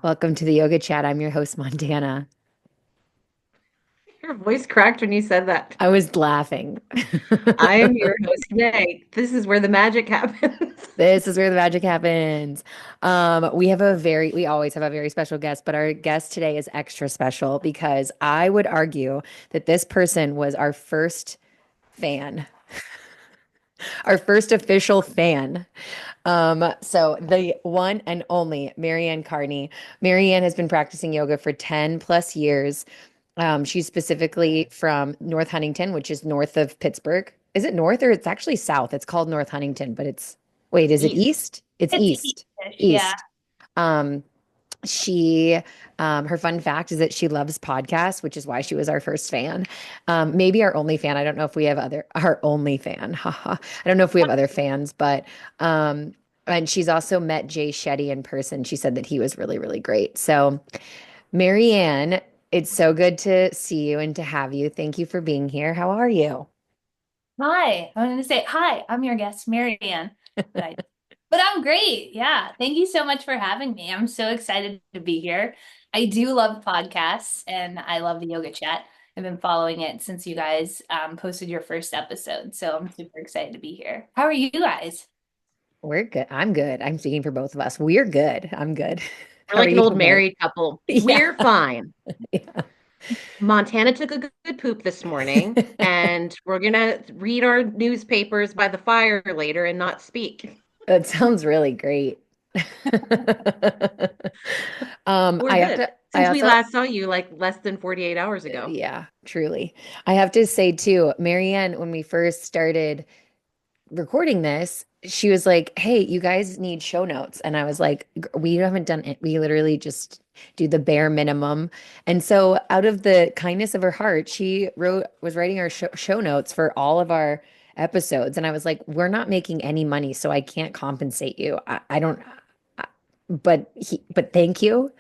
Welcome to the Yoga Chat. I'm your host, Montana. Your voice cracked when you said that. I was laughing. I am your host, Meg. This is where the magic happens. This is where the magic happens. We always have a very special guest, but our guest today is extra special because I would argue that this person was our first fan, our first official fan. So the one and only Mary Ann Carney. Mary Ann has been practicing yoga for 10 plus years. She's specifically from North Huntington, which is north of Pittsburgh. Is it north or it's actually south? It's called North Huntington, but wait, is it East. east? It's It's east. east-ish, yeah. East. Um, she, her fun fact is that she loves podcasts, which is why she was our first fan. Maybe our only fan. I don't know if we have our only fan. Haha. I don't know if we have other fans, but, and she's also met Jay Shetty in person. She said that he was really, really great. So, Mary Ann, it's so good to see you and to have you. Thank you for being here. How are you? Hi. I wanted to say hi. I'm your guest, Mary Ann. But but I'm great. Yeah. Thank you so much for having me. I'm so excited to be here. I do love podcasts and I love the yoga chat. I've been following it since you guys posted your first episode. So I'm super excited to be here. How are you guys? We're good. I'm good. I'm speaking for both of us. We're good. I'm good. We're How are like an you old today? married couple. Yeah. We're fine. Yeah. Montana took a good poop this morning, and we're gonna read our newspapers by the fire later and not speak. That sounds really great. We're I have good. to, I Since we also, last saw you like less than 48 hours ago. yeah, truly. I have to say too, Marianne, when we first started recording this, she was like, "Hey, you guys need show notes." And I was like, "We haven't done it. We literally just do the bare minimum." And so out of the kindness of her heart, she was writing our show notes for all of our episodes. And I was like, "We're not making any money, so I can't compensate you. I don't I- but thank you."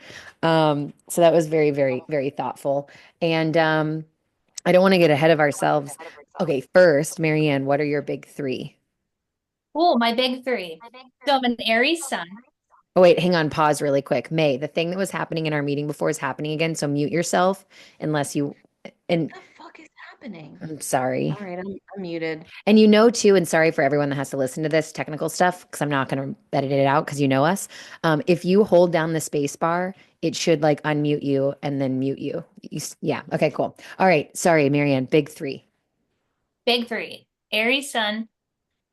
So that was very, very, very thoughtful. And I don't want to get ahead of ourselves. Okay, first, Marianne, what are your big three? Oh, my big three. So I'm an Aries sun. Oh, wait, hang on, pause really quick. May, the thing that was happening in our meeting before is happening again, so mute yourself unless you, and What the fuck is happening? I'm sorry. All right, I'm muted. And you know too, and sorry for everyone that has to listen to this technical stuff, because I'm not going to edit it out because you know us. If you hold down the space bar, it should like unmute you and then mute you. Yeah, okay, cool. All right, sorry, Marianne, big three. Big three. Aries sun,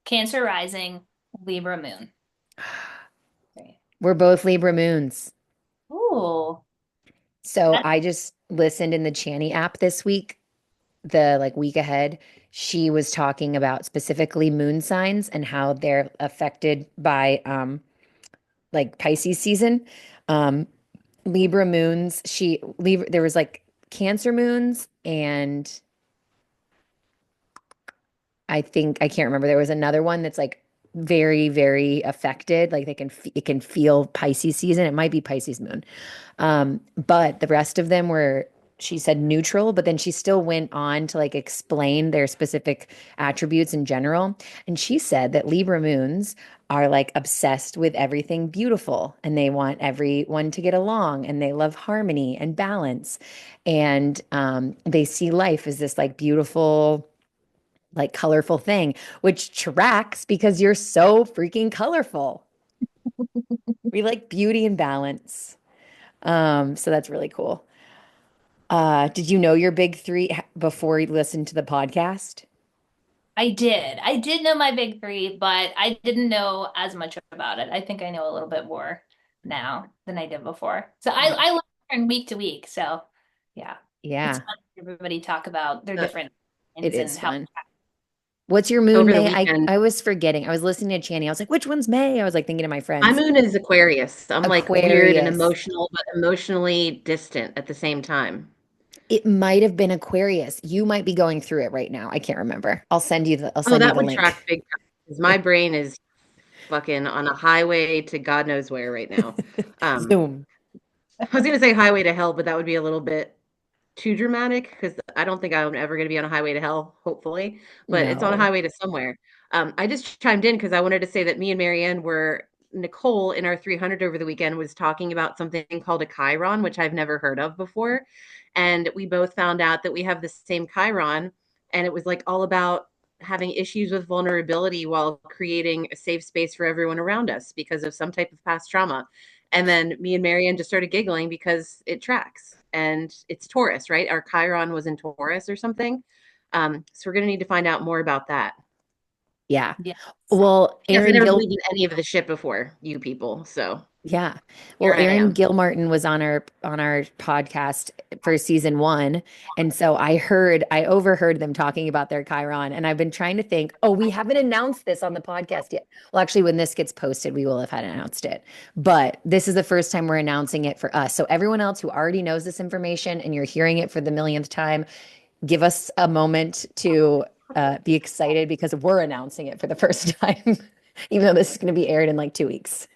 Cancer rising, Libra moon. Great. We're both Libra moons. Ooh. So I just listened in the Channy app this week, the like week ahead. She was talking about specifically moon signs and how they're affected by like Pisces season. Um Libra moons, Libra there was like Cancer moons and I think I can't remember. There was another one that's like very, very affected. Like it can feel Pisces season. It might be Pisces moon. But the rest of them were, she said neutral, but then she still went on to like explain their specific attributes in general. And she said that Libra moons are like obsessed with everything beautiful and they want everyone to get along and they love harmony and balance. And they see life as this like beautiful, like colorful thing, which tracks because you're so freaking colorful. We like beauty and balance. So that's really cool. Did you know your big three before you listened to the podcast? I did. I did know my big three, but I didn't know as much about it. I think I know a little bit more now than I did before. So Yeah. I learn week to week. So yeah, it's Yeah, fun to hear everybody talk about their Uh, different it things and is how. fun. What's your moon, over the May? weekend, I was forgetting. I was listening to Channy. I was like, which one's May? I was like thinking to my my friends. moon is Aquarius. I'm like weird and Aquarius. emotional, but emotionally distant at the same time. It might have been Aquarius. You might be going through it right now. I can't remember. I'll Oh, send you that the would track link. big time because my brain is fucking on a highway to God knows where right now. Um, Zoom. I was gonna say highway to hell, but that would be a little bit too dramatic because I don't think I'm ever gonna be on a highway to hell, hopefully, but it's on a No. highway to somewhere. I just chimed in because I wanted to say that me and Marianne were Nicole in our 300 over the weekend was talking about something called a Chiron, which I've never heard of before. And we both found out that we have the same Chiron. And it was like all about having issues with vulnerability while creating a safe space for everyone around us because of some type of past trauma. And then me and Mary Ann just started giggling because it tracks. And it's Taurus, right? Our Chiron was in Taurus or something. So we're going to need to find out more about that. Yeah. Yes. Well, Yes, I Aaron never Gil believed in any of the shit before, you people. So Yeah. here Well, I Aaron am. Gilmartin was on our podcast for season one. And so I overheard them talking about their Chiron. And I've been trying to think, oh, we haven't announced this on the podcast yet. Well, actually, when this gets posted, we will have had announced it. But this is the first time we're announcing it for us. So everyone else who already knows this information and you're hearing it for the millionth time, give us a moment to be excited because we're announcing it for the first time, even though this is going to be aired in like 2 weeks.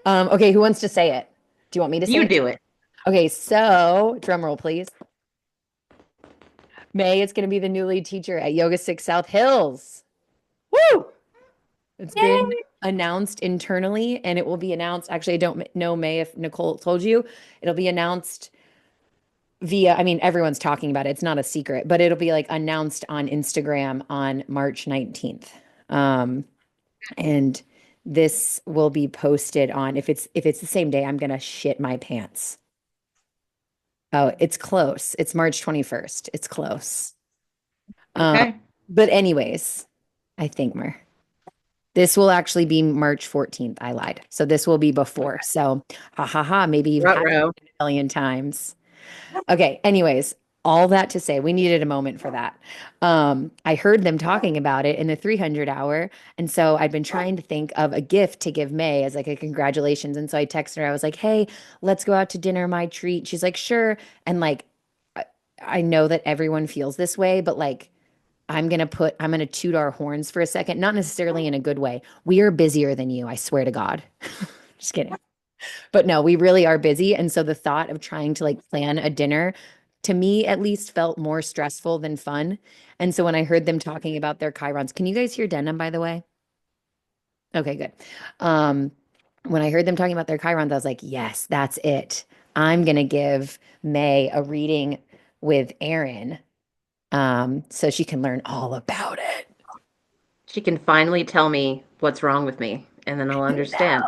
Okay, who wants to say it? Do you want me to say You it? do it. Okay, so drum roll, please. May is going to be the new lead teacher at Yoga 6 South Hills. Woo! It's been Yay! announced internally and it will be announced. Actually, I don't know, May, if Nicole told you. It'll be announced via, I mean, everyone's talking about it. It's not a secret, but it'll be like announced on Instagram on March 19th. And this will be posted on, if it's the same day, I'm gonna shit my pants. Oh, it's close. It's March 21st. It's close. Um, Okay. but anyways, I think this will actually be March 14th. I lied. So this will be before. So ha ha ha, maybe you've had Ruh-roh. it a million times. Okay, anyways, all that to say, we needed a moment for that. I heard them talking about it in the 300 hour. And so I've been trying to think of a gift to give May as like a congratulations. And so I texted her, I was like, hey, let's go out to dinner, my treat. She's like, sure. And like, I know that everyone feels this way, but like, I'm going to toot our horns for a second, not necessarily in a good way. We are busier than you, I swear to God. Just kidding. But no, we really are busy. And so the thought of trying to like plan a dinner to me at least felt more stressful than fun. And so when I heard them talking about their chirons, can you guys hear denim, by the way? Okay, good. Um, when I heard them talking about their chirons, I was like, yes, that's it. I'm gonna give May a reading with Erin, so she can learn all about it. She can finally tell me what's wrong with me, and then I'll understand.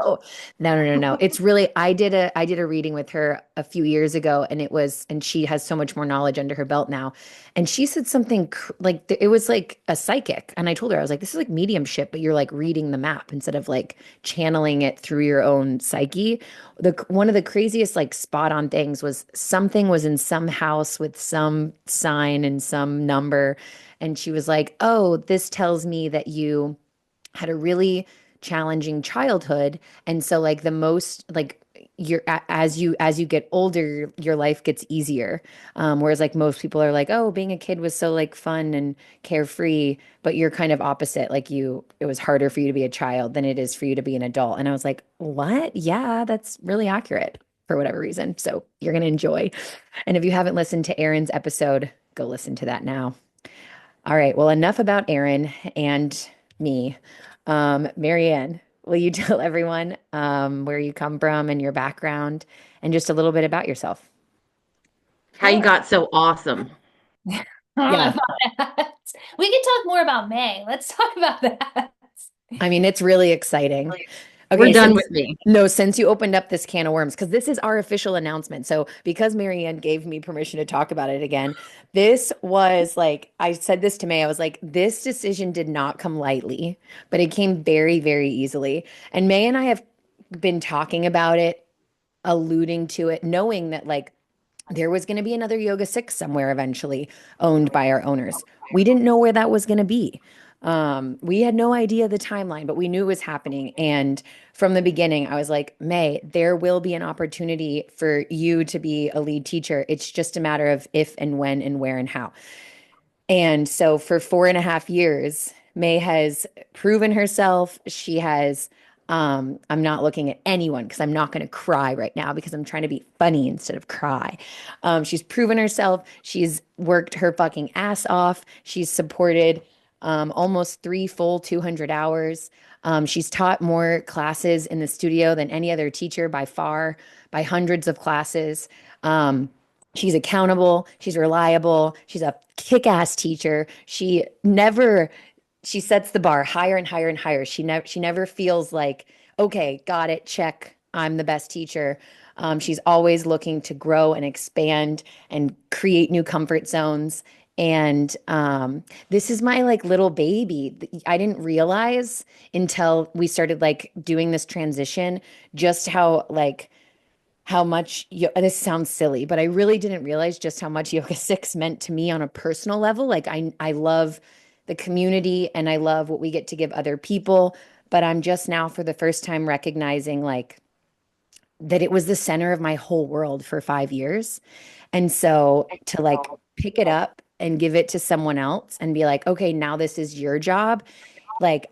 No, no. It's really, I did a reading with her a few years ago, and she has so much more knowledge under her belt now. And she said something like it was like a psychic. And I told her, I was like, this is like mediumship, but you're like reading the map instead of like channeling it through your own psyche. One of the craziest like spot on things was something was in some house with some sign and some number. And she was like, oh, this tells me that you had a really challenging childhood, and so like the most like as you get older your life gets easier, whereas like most people are like, oh, being a kid was so like fun and carefree, but you're kind of opposite, like it was harder for you to be a child than it is for you to be an adult. And I was like, what? Yeah, that's really accurate for whatever reason, so you're going to enjoy. And if you haven't listened to Erin's episode, go listen to that now. All right. Well, enough about Erin and me. Mary Ann, will you tell everyone where you come from and your background and just a little bit about yourself? How you Sure. got so awesome. I don't know Yeah. about that. We can talk more about May. Let's talk about that. I mean, it's really exciting. We're Okay, done since with me. no, since you opened up this can of worms, because this is our official announcement. So because Mary Ann gave me permission to talk about it again, this was like, I said this to May, I was like, this decision did not come lightly, but it came very, very easily. And May and I have been talking about it, alluding to it, knowing that like there was going to be another Yoga 6 somewhere eventually owned by our owners. We didn't know where that was going to be. We had no idea the timeline, but we knew it was happening. And from the beginning, I was like, May, there will be an opportunity for you to be a lead teacher. It's just a matter of if and when and where and how. And so for 4.5 years, May has proven herself. She has, I'm not looking at anyone because I'm not going to cry right now because I'm trying to be funny instead of cry. She's proven herself. She's worked her fucking ass off. She's supported almost three full 200 hours. She's taught more classes in the studio than any other teacher by far, by hundreds of classes. She's accountable, she's reliable, she's a kick-ass teacher. She sets the bar higher and higher and higher. She never feels like, okay, got it, check, I'm the best teacher. She's always looking to grow and expand and create new comfort zones. And this is my like little baby. I didn't realize until we started like doing this transition just how like how much this sounds silly, but I really didn't realize just how much Yoga 6 meant to me on a personal level. Like I love the community and I love what we get to give other people, but I'm just now for the first time recognizing like that it was the center of my whole world for 5 years. And so to like pick it up and give it to someone else and be like, okay, now this is your job. Like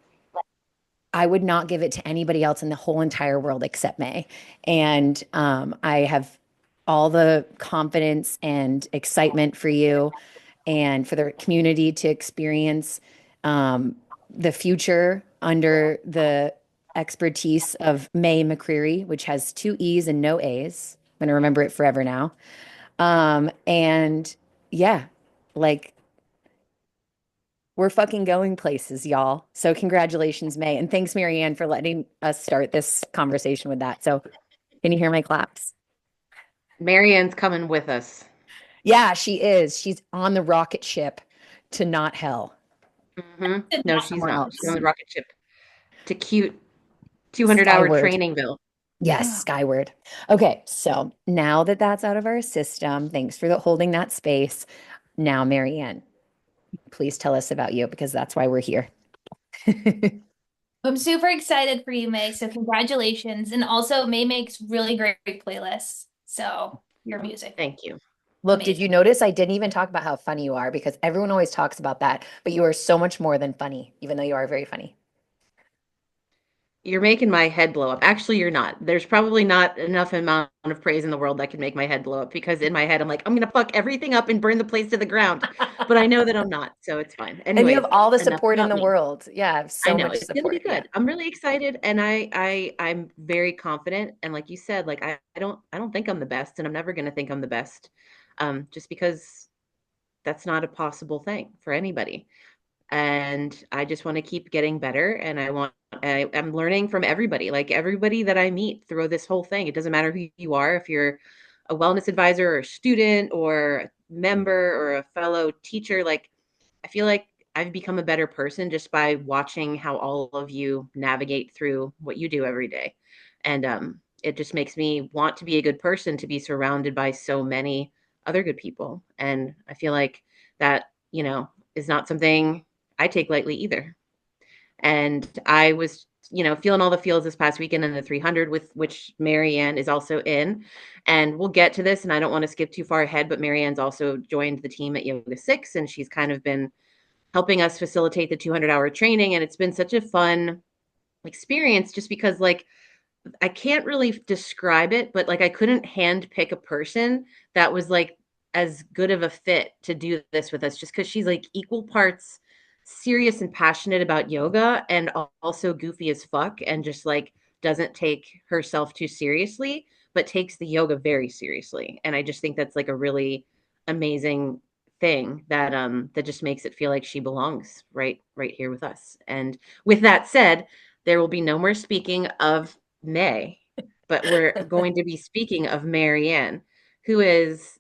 I would not give it to anybody else in the whole entire world except May. And I have all the confidence and excitement for you and for the community to experience um, the future under the expertise of May McCreary, which has two E's and no A's. I'm going to remember it forever now. And yeah, like we're fucking going places, y'all. So congratulations, May. And thanks, Mary Ann, for letting us start this conversation with that. So can you hear my claps? Mary Ann's coming with us. Yeah, she is. She's on the rocket ship to not hell. No, she's Somewhere not. else. She's on the rocket ship to cute 200-hour Skyward. trainingville. Yes, skyward. Okay, so now that that's out of our system, thanks for holding that space. Now, Mary Ann, please tell us about you because that's why we're here. I'm super excited for you, May. So congratulations. And also May makes really great playlists. So your music, Thank you. Look, did amazing. you notice I didn't even talk about how funny you are because everyone always talks about that, but you are so much more than funny, even though you are very funny. You're making my head blow up. Actually, you're not. There's probably not enough amount of praise in the world that can make my head blow up because in my head, I'm like, I'm going to fuck everything up and burn the place to the ground. But I know that I'm not. So it's fine. And you have Anyways, all the enough support in about the me. world. Yeah, I have I so know much it's going to be support. Yeah. good. I'm really excited. And I'm very confident. And like you said, like, I don't think I'm the best and I'm never going to think I'm the best. Just because that's not a possible thing for anybody. And I just want to keep getting better. And I'm learning from everybody, like everybody that I meet through this whole thing. It doesn't matter who you are, if you're a wellness advisor or a student or a member or a fellow teacher. Like, I feel like I've become a better person just by watching how all of you navigate through what you do every day. And it just makes me want to be a good person to be surrounded by so many other good people. And I feel like that, is not something I take lightly either. And I was, feeling all the feels this past weekend in the 300 with which Mary Ann is also in. And we'll get to this, and I don't want to skip too far ahead, but Mary Ann's also joined the team at Yoga 6, and she's kind of been helping us facilitate the 200-hour training. And it's been such a fun experience just because, like, I can't really describe it, but like I couldn't hand pick a person that was like as good of a fit to do this with us just because she's like equal parts serious and passionate about yoga and also goofy as fuck and just like doesn't take herself too seriously, but takes the yoga very seriously. And I just think that's like a really amazing thing that just makes it feel like she belongs right here with us. And with that said, there will be no more speaking of May, but we're going to be speaking of Mary Ann, who is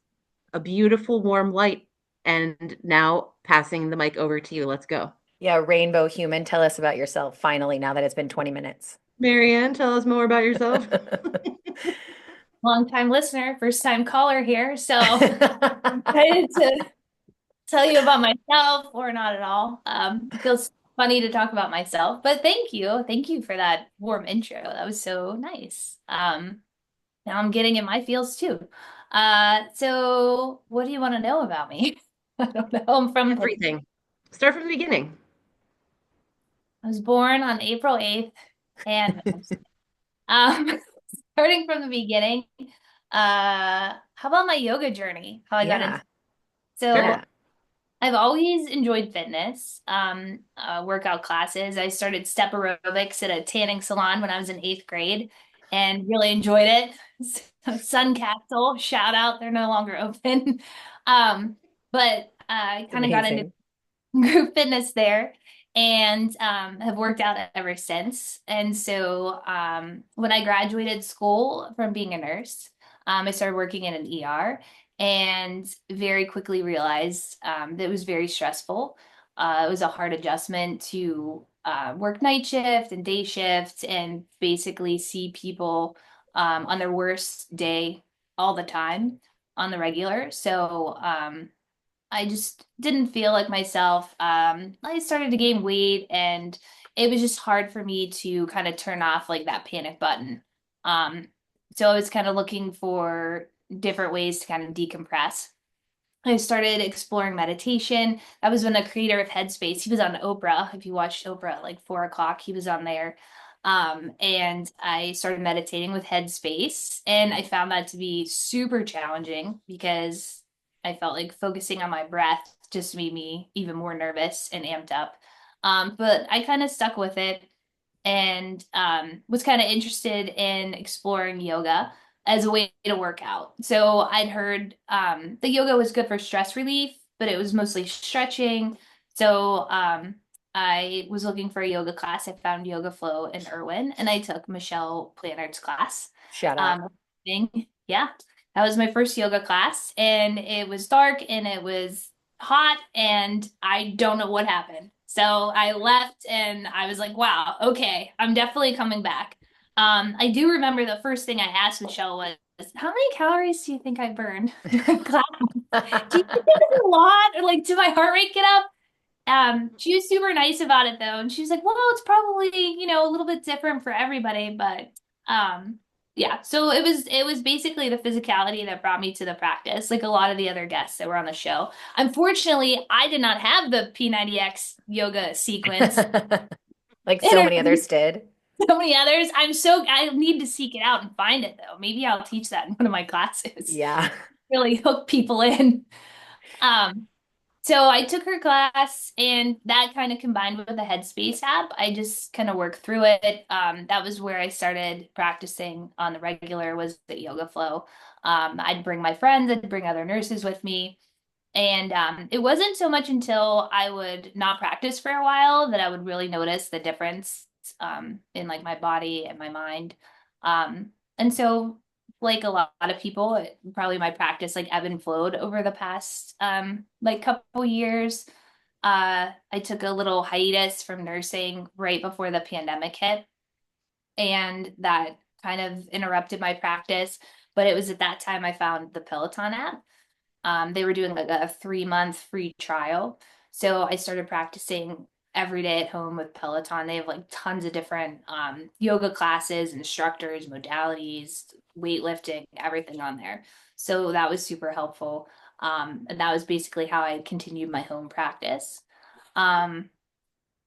a beautiful, warm light. And now passing the mic over to you. Let's go. Yeah, rainbow human. Tell us about yourself finally, now that it's been 20 minutes. Mary Ann, tell us more about yourself. Long time listener, first time caller here. So I'm excited to tell you about myself or not at all. It feels funny to talk about myself, but thank you. Thank you for that warm intro. That was so nice. Now I'm getting in my feels too. So what do you want to know about me? I don't know. I'm from Everything. Start from the beginning. I was born on April 8th and um starting from the beginning. How about my yoga journey? How I got into Yeah, so yeah. I've always enjoyed fitness, workout classes. I started step aerobics at a tanning salon when I was in eighth grade and really enjoyed it. Sun Castle, shout out, they're no longer open. But I It's kind of got into amazing. group fitness there and have worked out ever since. And so when I graduated school from being a nurse, I started working in an ER and very quickly realized that it was very stressful. It was a hard adjustment to work night shift and day shift and basically see people on their worst day all the time on the regular. So I just didn't feel like myself. I started to gain weight and it was just hard for me to kind of turn off like that panic button. Um, so I was kind of looking for different ways to kind of decompress. I started exploring meditation. That was when the creator of Headspace, he was on Oprah. If you watched Oprah at like 4 o'clock, he was on there. And I started meditating with Headspace, and I found that to be super challenging because I felt like focusing on my breath just made me even more nervous and amped up. But I kind of stuck with it and was kind of interested in exploring yoga as a way to work out. So I'd heard the yoga was good for stress relief, but it was mostly stretching. So I was looking for a yoga class. I found Yoga Flow in Irwin, and I took Michelle Plannard's class. Shout out. Um, yeah, that was my first yoga class, and it was dark and it was hot, and I don't know what happened. So I left and I was like, wow, okay, I'm definitely coming back. I do remember the first thing I asked Michelle was, how many calories do you think I burned during class? Do you think that was a lot? Or like, did my heart rate get up? She was super nice about it though, and she was like, "Well, it's probably, a little bit different for everybody, but yeah." So it was basically the physicality that brought me to the practice, like a lot of the other guests that were on the show. Unfortunately, I did not have the P90X yoga sequence. Like so And many others did. so many others. I need to seek it out and find it though. Maybe I'll teach that in one of my classes. Yeah. Really hook people in. Um, So I took her class, and that kind of combined with the Headspace app, I just kind of worked through it. That was where I started practicing on the regular was the yoga flow. I'd bring my friends, I'd bring other nurses with me. And it wasn't so much until I would not practice for a while that I would really notice the difference in like my body and my mind. And so, like a lot of people, probably my practice like ebb and flowed over the past like couple years. I took a little hiatus from nursing right before the pandemic hit, and that kind of interrupted my practice. But it was at that time I found the Peloton app. They were doing like a 3 month free trial. So I started practicing every day at home with Peloton. They have like tons of different yoga classes, instructors, modalities, weightlifting, everything on there. So that was super helpful. And that was basically how I continued my home practice. Um,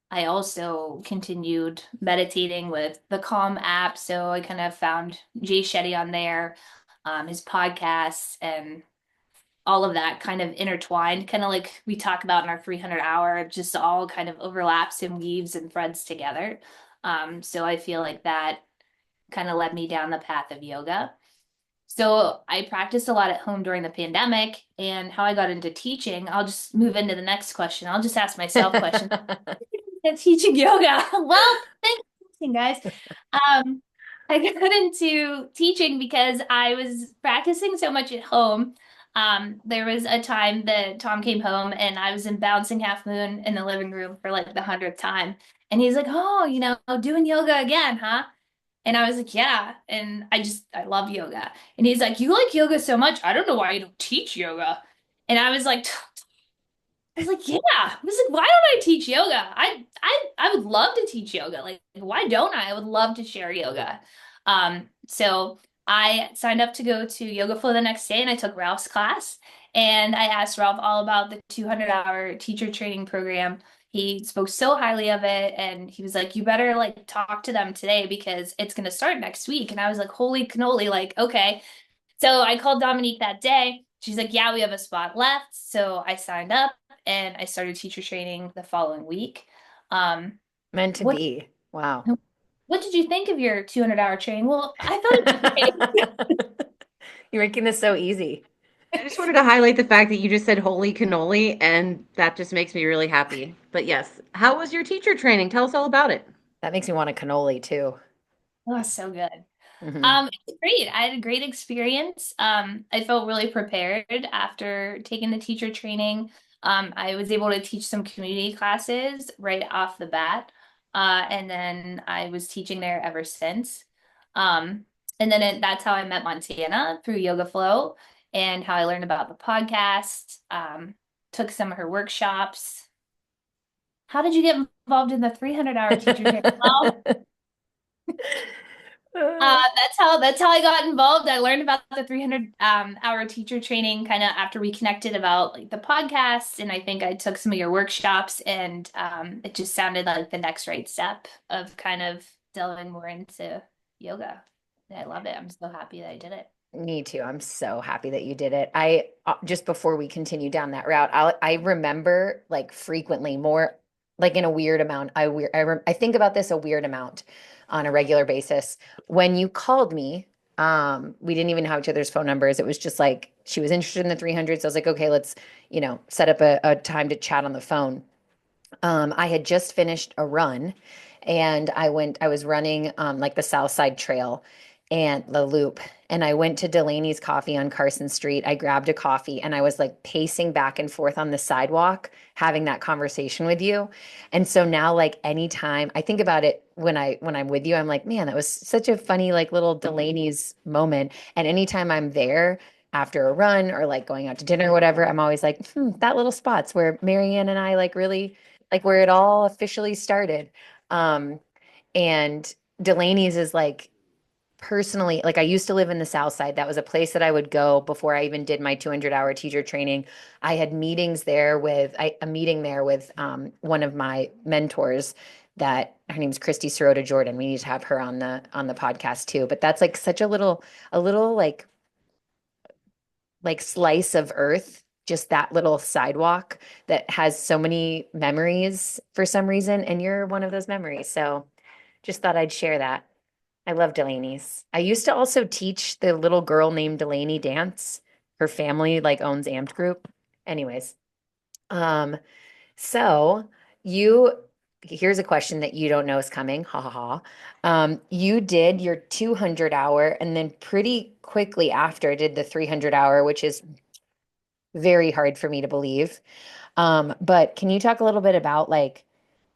I also continued meditating with the Calm app. So I kind of found Jay Shetty on there, his podcasts, and all of that kind of intertwined, kind of like we talk about in our 300 hour, just all kind of overlaps and weaves and threads together. So I feel like that kind of led me down the path of yoga. So I practiced a lot at home during the pandemic, and how I got into teaching, I'll just move into the next question. I'll just ask myself questions. Teaching yoga. Well, thanks for listening, guys. Um, I got into teaching because I was practicing so much at home. There was a time that Tom came home and I was in Bouncing Half Moon in the living room for like the 100th time. And he's like, "Oh, doing yoga again, huh?" And I was like, "Yeah." And I love yoga. And he's like, "You like yoga so much. I don't know why you don't teach yoga." And I was like, yeah. I was like, why don't I teach yoga? I would love to teach yoga. Like, why don't I? I would love to share yoga. So I signed up to go to Yoga Flow the next day and I took Ralph's class and I asked Ralph all about the 200-hour teacher training program. He spoke so highly of it and he was like, you better like talk to them today because it's going to start next week. And I was like, holy cannoli, like, okay. So I called Dominique that day. She's like, yeah, we have a spot left. So I signed up and I started teacher training the following week. Um, Meant to what be. Wow. what did you think of your 200-hour training? Well, I thought it was great. You're making this so easy. I just wanted to highlight the fact that you just said holy cannoli, and that just makes me really happy. But yes, how was your teacher training? Tell us all about it. That makes me want a cannoli too. Oh, so good. Hmm. It's great. I had a great experience. I felt really prepared after taking the teacher training. I was able to teach some community classes right off the bat. And then I was teaching there ever since. Um, and then that's how I met Montana through Yoga Flow and how I learned about the podcast. Took some of her workshops. How did you get involved in the 300-hour teacher training? Well, that's how I got involved. I learned about the 300 hour teacher training kind of after we connected about like the podcast, and I think I took some of your workshops, and it just sounded like the next right step of kind of delving more into yoga. And I love it. I'm so happy that I did it. Me too. I'm so happy that you did it. I just before we continue down that route, I remember like frequently more like in a weird amount. I think about this a weird amount on a regular basis. When you called me, we didn't even have each other's phone numbers. It was just like she was interested in the 300. So I was like, okay, let's, set up a time to chat on the phone. I had just finished a run and I was running like the South Side Trail and the loop. And I went to Delaney's Coffee on Carson Street. I grabbed a coffee and I was like pacing back and forth on the sidewalk, having that conversation with you. And so now, like anytime I think about it when I'm with you, I'm like, man, that was such a funny, like little Delaney's moment. And anytime I'm there, after a run or like going out to dinner or whatever, I'm always like, that little spot's where Mary Ann and I like really like where it all officially started. Um, and Delaney's is like personally, like I used to live in the South Side. That was a place that I would go before I even did my 200-hour teacher training. I had meetings there with a meeting there with one of my mentors that her name's Christy Sirota Jordan. We need to have her on the podcast too. But that's like such a little like slice of earth, just that little sidewalk that has so many memories for some reason. And you're one of those memories. So just thought I'd share that. I love Delaney's. I used to also teach the little girl named Delaney dance. Her family like owns Amped Group. Anyways, um, so you here's a question that you don't know is coming. Ha ha ha. You did your 200-hour and then pretty quickly after did the 300-hour, which is very hard for me to believe. But can you talk a little bit about like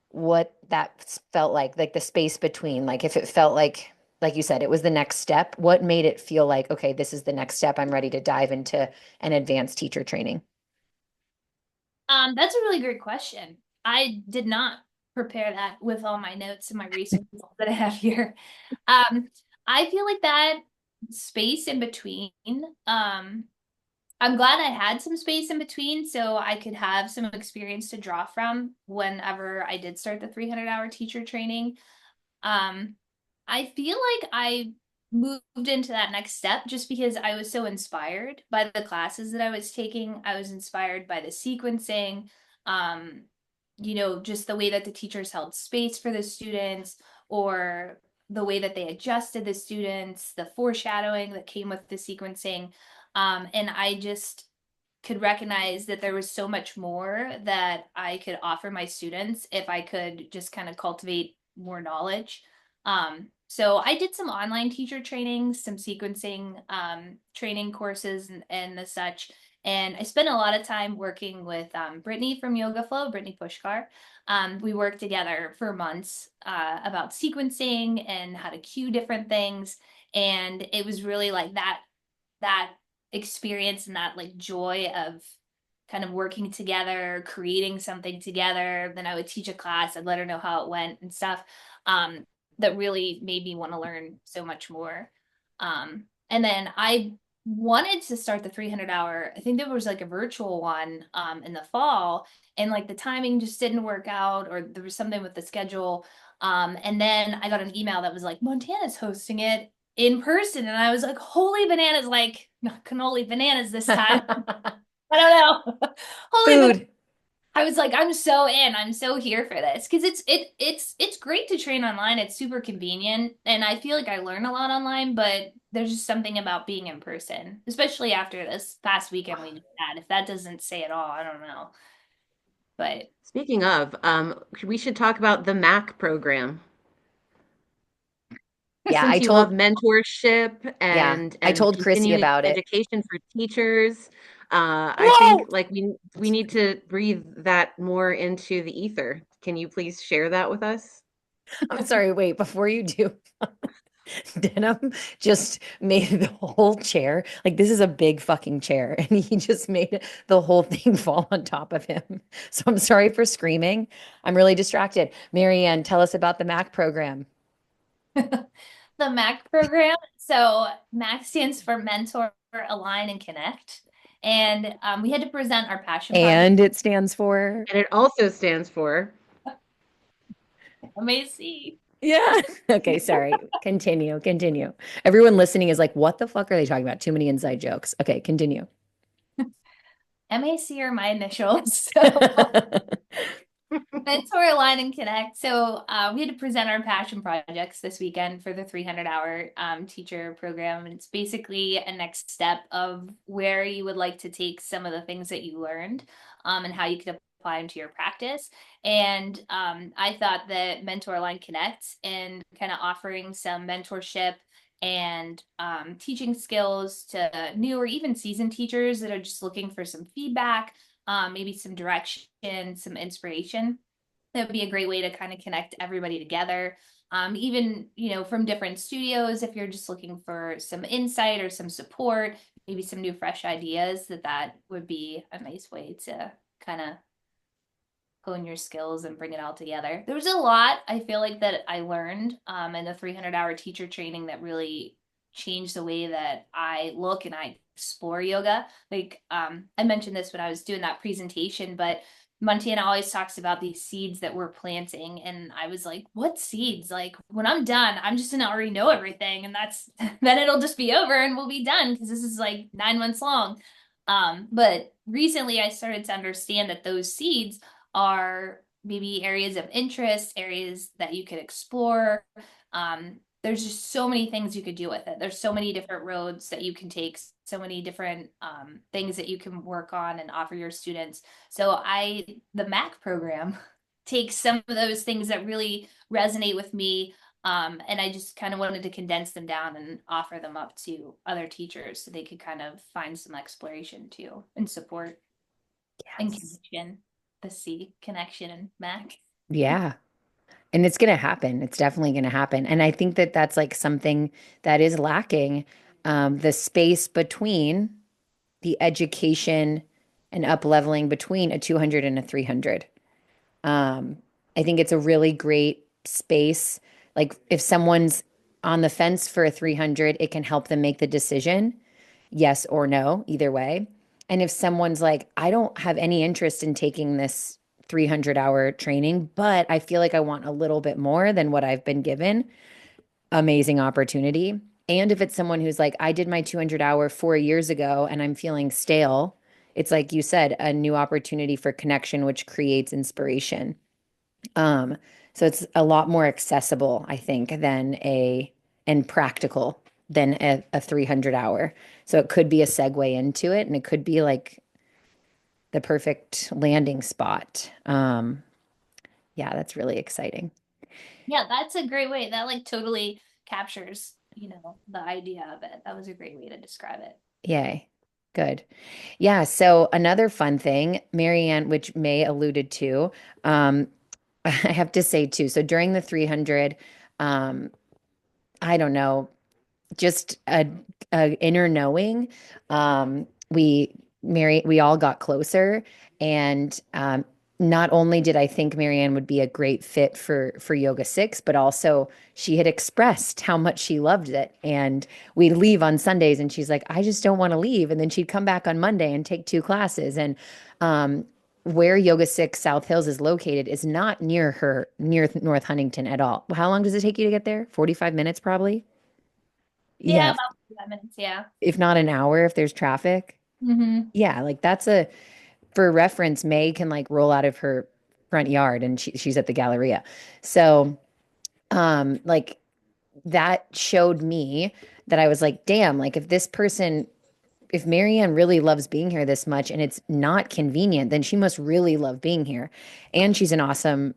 what that felt like the space between, like if it felt like you said, it was the next step, what made it feel like, okay, this is the next step. I'm ready to dive into an advanced teacher training. That's a really great question. I did not prepare that with all my notes and my resources that I have here. Um, I feel like that space in between, I'm glad I had some space in between so I could have some experience to draw from whenever I did start the 300-hour teacher training. Um, I feel like I moved into that next step just because I was so inspired by the classes that I was taking. I was inspired by the sequencing, um, just the way that the teachers held space for the students or the way that they adjusted the students, the foreshadowing that came with the sequencing. And I just could recognize that there was so much more that I could offer my students if I could just kind of cultivate more knowledge. So I did some online teacher training, some sequencing training courses and the such. And I spent a lot of time working with Brittany from Yoga Flow, Brittany Pushkar. We worked together for months about sequencing and how to cue different things. And it was really like that experience and that like joy of kind of working together, creating something together. Then I would teach a class, I'd let her know how it went and stuff. That really made me want to learn so much more. And then I wanted to start the 300-hour. I think there was like a virtual one in the fall, and like the timing just didn't work out, or there was something with the schedule. And then I got an email that was like, Montana's hosting it in person. And I was like, holy bananas, like not cannoli bananas this time. I don't know. Holy bananas. Food. I was like, I'm so in. I'm so here for this because it's great to train online. It's super convenient, and I feel like I learn a lot online. But there's just something about being in person, especially after this past weekend we just had. If that doesn't say it all, I don't know. But Speaking of, we should talk about the MAC program. Yeah, Since you love mentorship yeah, and I told Chrissy continuing about it. education for teachers, I think Whoa! like we need to breathe that more into the ether. Can you please share that with us? I'm sorry, wait, before you do, Denim just made the whole chair, like this is a big fucking chair, and he just made the whole thing fall on top of him. So I'm sorry for screaming. I'm really distracted. Mary Ann, tell us about the Mac program. the MAC program. So MAC stands for Mentor, Align, and Connect. And we had to present our passion project. And it stands for And it also stands for MAC. yeah. Okay, sorry. Continue. Everyone listening is like, what the fuck are they talking about? Too many inside jokes. Okay, continue. MAC are my initials. So Mentor, Align, and Connect. So we had to present our passion projects this weekend for the 300-hour teacher program. And it's basically a next step of where you would like to take some of the things that you learned and how you could apply them to your practice. And I thought that Mentor, Align, Connect and kind of offering some mentorship and teaching skills to new or even seasoned teachers that are just looking for some feedback, maybe some direction, some inspiration. That would be a great way to kind of connect everybody together. Even, from different studios, if you're just looking for some insight or some support, maybe some new fresh ideas, that would be a nice way to kind of hone your skills and bring it all together. There was a lot I feel like that I learned in the 300-hour teacher training that really changed the way that I look and I explore yoga. Like I mentioned this when I was doing that presentation, but Montana always talks about these seeds that we're planting. And I was like, what seeds? Like when I'm done, I'm just gonna already know everything. And that's then it'll just be over and we'll be done because this is like 9 months long. But recently I started to understand that those seeds are maybe areas of interest, areas that you could explore. There's just so many things you could do with it. There's so many different roads that you can take, so many different things that you can work on and offer your students. So the MAC program takes some of those things that really resonate with me. And I just kind of wanted to condense them down and offer them up to other teachers so they could kind of find some exploration too and support and yes. connection, the C connection and Mac. Yeah. And it's going to happen. It's definitely going to happen. And I think that that's like something that is lacking, the space between the education and up leveling between a 200 and a 300. Um, I think it's a really great space. Like if someone's on the fence for a 300, it can help them make the decision, yes or no, either way. And if someone's like, I don't have any interest in taking this 300-hour training, but I feel like I want a little bit more than what I've been given, amazing opportunity. And if it's someone who's like, I did my 200-hour 4 years ago and I'm feeling stale, it's like you said, a new opportunity for connection, which creates inspiration. Um, so it's a lot more accessible, I think, and practical than a 300-hour. So it could be a segue into it, and it could be like the perfect landing spot. Yeah, that's really exciting. Yeah, that's a great way. That like totally captures, the idea of it. That was a great way to describe it. Yay. Good. Yeah. So another fun thing, Marianne, which May alluded to, I have to say too. So during the 300, um, I don't know, just a inner knowing. We all got closer, and not only did I think Marianne would be a great fit for Yoga Six, but also she had expressed how much she loved it. And we'd leave on Sundays, and she's like, "I just don't want to leave." And then she'd come back on Monday and take two classes. And where Yoga Six South Hills is located is not near North Huntington at all. How long does it take you to get there? 45 minutes, probably. Yeah, Yeah, about 5 minutes. Yeah. if not an hour if there's traffic. Mm-hmm. Yeah, like that's a for reference, May can like roll out of her front yard and she's at the Galleria. So, like that showed me that I was like, damn, like if this person, if Mary Ann really loves being here this much and it's not convenient, then she must really love being here. And she's an awesome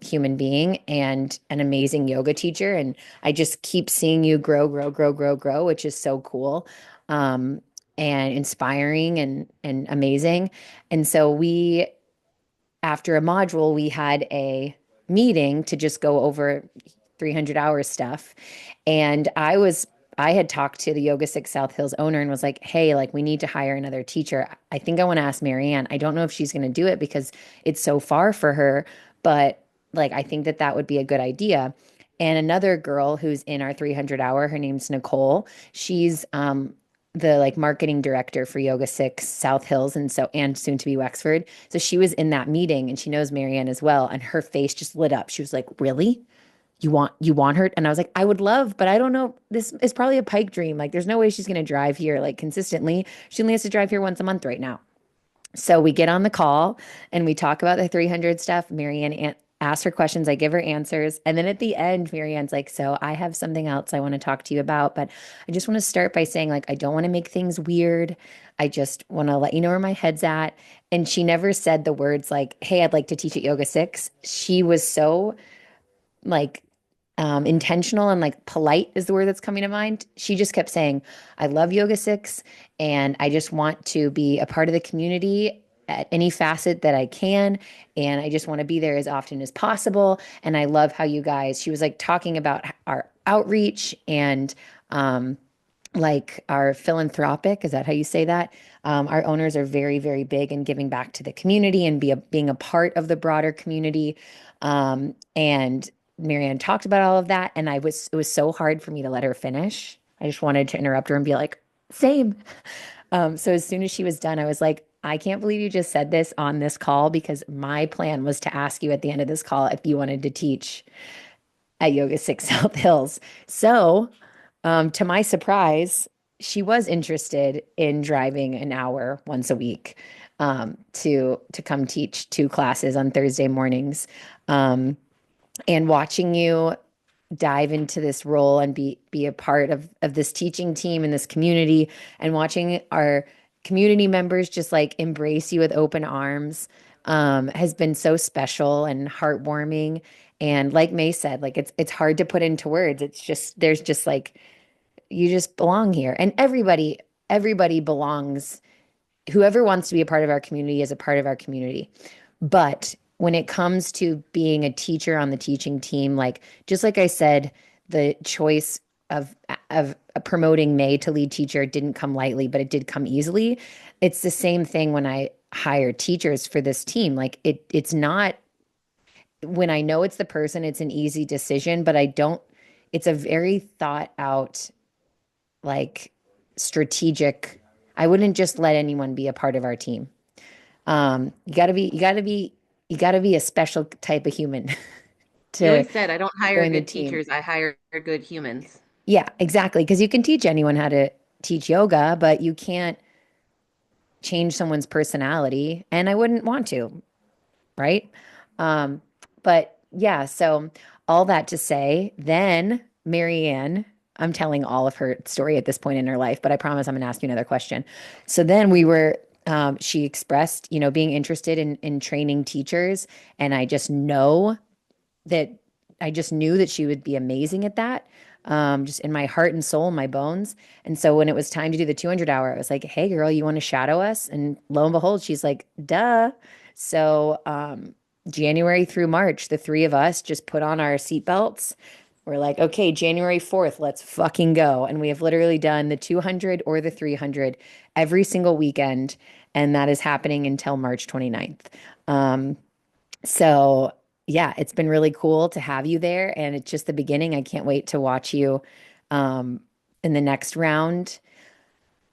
human being and an amazing yoga teacher. And I just keep seeing you grow, grow, grow, grow, grow, which is so cool. Um, and inspiring and amazing. And so we after a module, we had a meeting to just go over 300 hours stuff. And I had talked to the Yoga Six South Hills owner and was like, hey, like we need to hire another teacher. I think I want to ask Mary Ann. I don't know if she's going to do it because it's so far for her, but like I think that that would be a good idea. And another girl who's in our 300 hour, her name's Nicole. She's the like marketing director for Yoga Six South Hills and soon to be Wexford. So she was in that meeting and she knows Mary Ann as well. And her face just lit up. She was like, really? You want her? And I was like, I would love, but I don't know. This is probably a pipe dream. Like there's no way she's gonna drive here like consistently. She only has to drive here once a month right now. So we get on the call and we talk about the 300 stuff. Marianne asks her questions. I give her answers. And then at the end, Marianne's like, so I have something else I want to talk to you about, but I just want to start by saying, like, I don't want to make things weird. I just want to let you know where my head's at. And she never said the words like, hey, I'd like to teach at Yoga Six. She was so like intentional and like polite is the word that's coming to mind. She just kept saying, I love Yoga Six and I just want to be a part of the community at any facet that I can. And I just want to be there as often as possible. And I love how you guys, she was like talking about our outreach and like our philanthropic, is that how you say that? Our owners are very, very big in giving back to the community and being a part of the broader community. And Mary Ann talked about all of that, and it was so hard for me to let her finish. I just wanted to interrupt her and be like, same. So as soon as she was done, I was like, I can't believe you just said this on this call because my plan was to ask you at the end of this call if you wanted to teach at Yoga Six South Hills. So, to my surprise, she was interested in driving an hour once a week to come teach two classes on Thursday mornings. And watching you dive into this role and be a part of this teaching team and this community and watching our community members just like embrace you with open arms has been so special and heartwarming. And like May said, like it's hard to put into words. It's just there's just like you just belong here. And everybody belongs. Whoever wants to be a part of our community is a part of our community. But when it comes to being a teacher on the teaching team, like just like I said, the choice of promoting May to lead teacher didn't come lightly, but it did come easily. It's the same thing when I hire teachers for this team. Like it's not when I know it's the person, it's an easy decision, but I don't, it's a very thought out, like strategic. I wouldn't just let anyone be a part of our team. You got to be a special type of human You to always said, I don't hire join the good team. teachers, I hire good humans. Yeah, exactly. Because you can teach anyone how to teach yoga, but you can't change someone's personality. And I wouldn't want to, right? Um, but yeah, so all that to say, then Mary Ann, I'm telling all of her story at this point in her life, but I promise I'm going to ask you another question. So then she expressed, being interested in training teachers. And that I just knew that she would be amazing at that. Just in my heart and soul, my bones. And so when it was time to do the 200 hour, I was like, hey, girl, you want to shadow us? And lo and behold, she's like, duh. So, January through March, the three of us just put on our seatbelts. We're like, okay, January 4th, let's fucking go. And we have literally done the 200 or the 300 every single weekend. And that is happening until March 29th. So yeah, it's been really cool to have you there. And it's just the beginning. I can't wait to watch you um, in the next round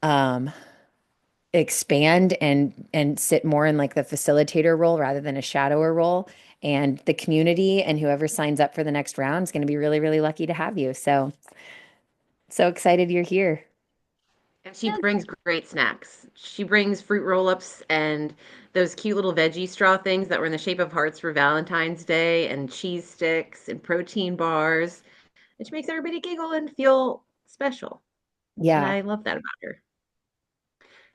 um, expand and sit more in like the facilitator role rather than a shadower role. And the community and whoever signs up for the next round is going to be really, really lucky to have you. So excited you're here. And she brings great snacks. She brings fruit roll-ups and those cute little veggie straw things that were in the shape of hearts for Valentine's Day, and cheese sticks and protein bars, which makes everybody giggle and feel special. And Yeah. I love that about her.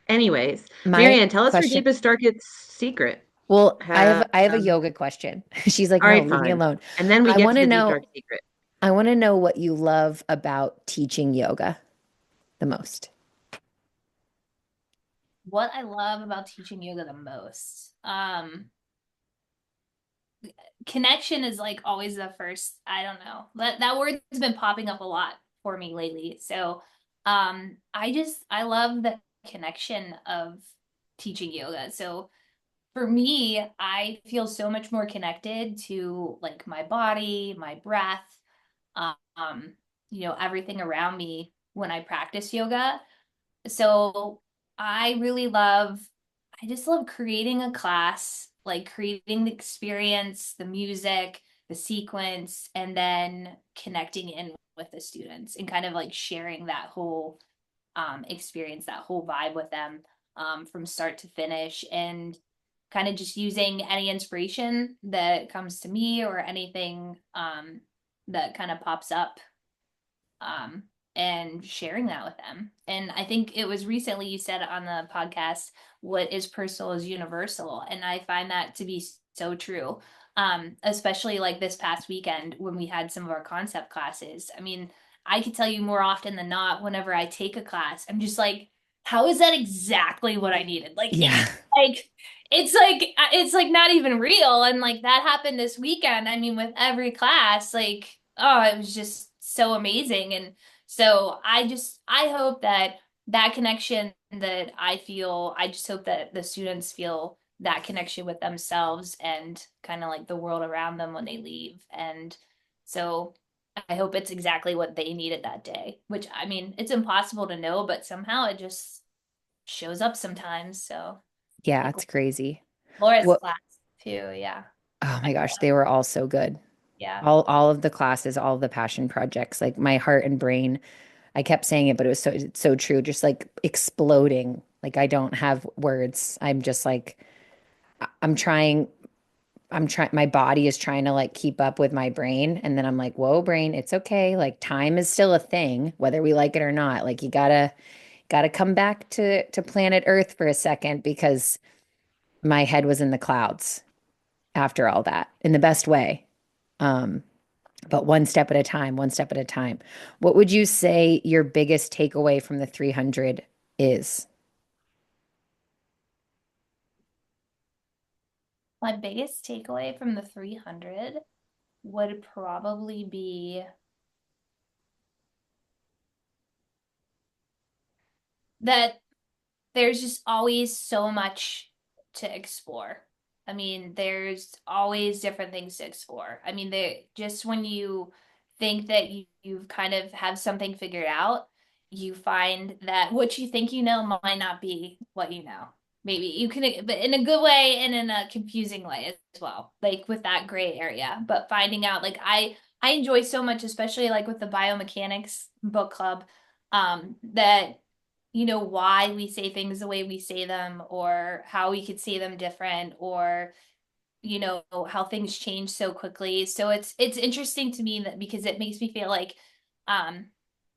Anyways, My Marianne, tell us your question. deepest, darkest secret. Well, I have a Um, yoga question. She's like, all no, right, leave me fine. alone. And then we I get want to to the deep, know dark secret. I want to know what you love about teaching yoga the most. What I love about teaching yoga the most. Connection is like always the first. I don't know. That word's been popping up a lot for me lately. So, I love the connection of teaching yoga. So for me, I feel so much more connected to like my body, my breath, um, everything around me when I practice yoga. So I really love, I just love creating a class, like creating the experience, the music, the sequence, and then connecting in with the students and kind of like sharing that whole experience, that whole vibe with them from start to finish, and kind of just using any inspiration that comes to me or anything that kind of pops up, um, and sharing that with them. And I think it was recently you said on the podcast, what is personal is universal. And I find that to be so true. Especially like this past weekend when we had some of our concept classes. I mean, I could tell you more often than not, whenever I take a class, I'm just like, how is that exactly what I needed? Yeah. Like it's like not even real. And like that happened this weekend. I mean, with every class, like, oh, it was just so amazing. And so I hope that that connection that I feel, I just hope that the students feel that connection with themselves and kind of like the world around them when they leave. And so I hope it's exactly what they needed that day, which I mean, it's impossible to know, but somehow it just shows up sometimes. So Yeah, like it's crazy. Laura's What class too. Yeah. Oh my gosh, they were all so good. Yeah. All of the classes, all of the passion projects, like my heart and brain. I kept saying it, but it was it's so true, just like exploding. Like I don't have words. I'm just like I'm trying my body is trying to like keep up with my brain, and then I'm like, "Whoa, brain, it's okay. Like time is still a thing, whether we like it or not. Like you gotta come back to planet Earth for a second because my head was in the clouds after all that in the best way. Um, but one step at a time, one step at a time. What would you say your biggest takeaway from the 300 is? My biggest takeaway from the 300 would probably be that there's just always so much to explore. I mean, there's always different things to explore. I mean, they just when you think that you've kind of have something figured out, you find that what you think you know might not be what you know. Maybe you can, but in a good way and in a confusing way as well, like with that gray area. But finding out, like I enjoy so much, especially like with the biomechanics book club, that why we say things the way we say them or how we could say them different or how things change so quickly. So it's interesting to me that because it makes me feel like um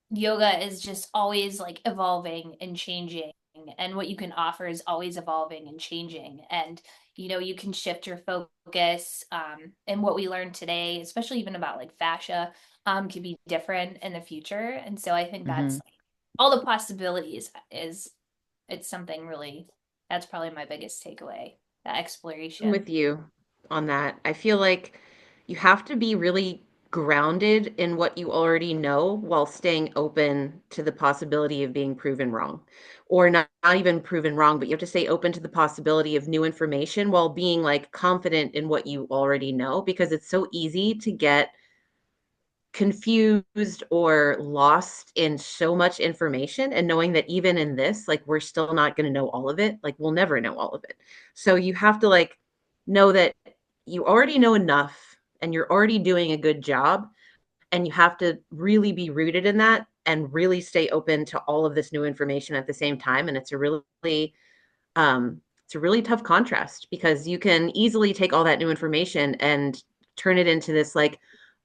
yoga is just always like evolving and changing, and what you can offer is always evolving and changing, and you can shift your focus, and what we learned today, especially even about like fascia, could be different in the future. And so I think that's Hmm. like all the possibilities is it's something really that's probably my biggest takeaway, that I'm exploration. with you on that. I feel like you have to be really grounded in what you already know while staying open to the possibility of being proven wrong. Or not even proven wrong, but you have to stay open to the possibility of new information while being like confident in what you already know, because it's so easy to get confused or lost in so much information, and knowing that even in this, like, we're still not going to know all of it, like we'll never know all of it. So you have to like know that you already know enough and you're already doing a good job, and you have to really be rooted in that and really stay open to all of this new information at the same time. And it's a really tough contrast because you can easily take all that new information and turn it into this like,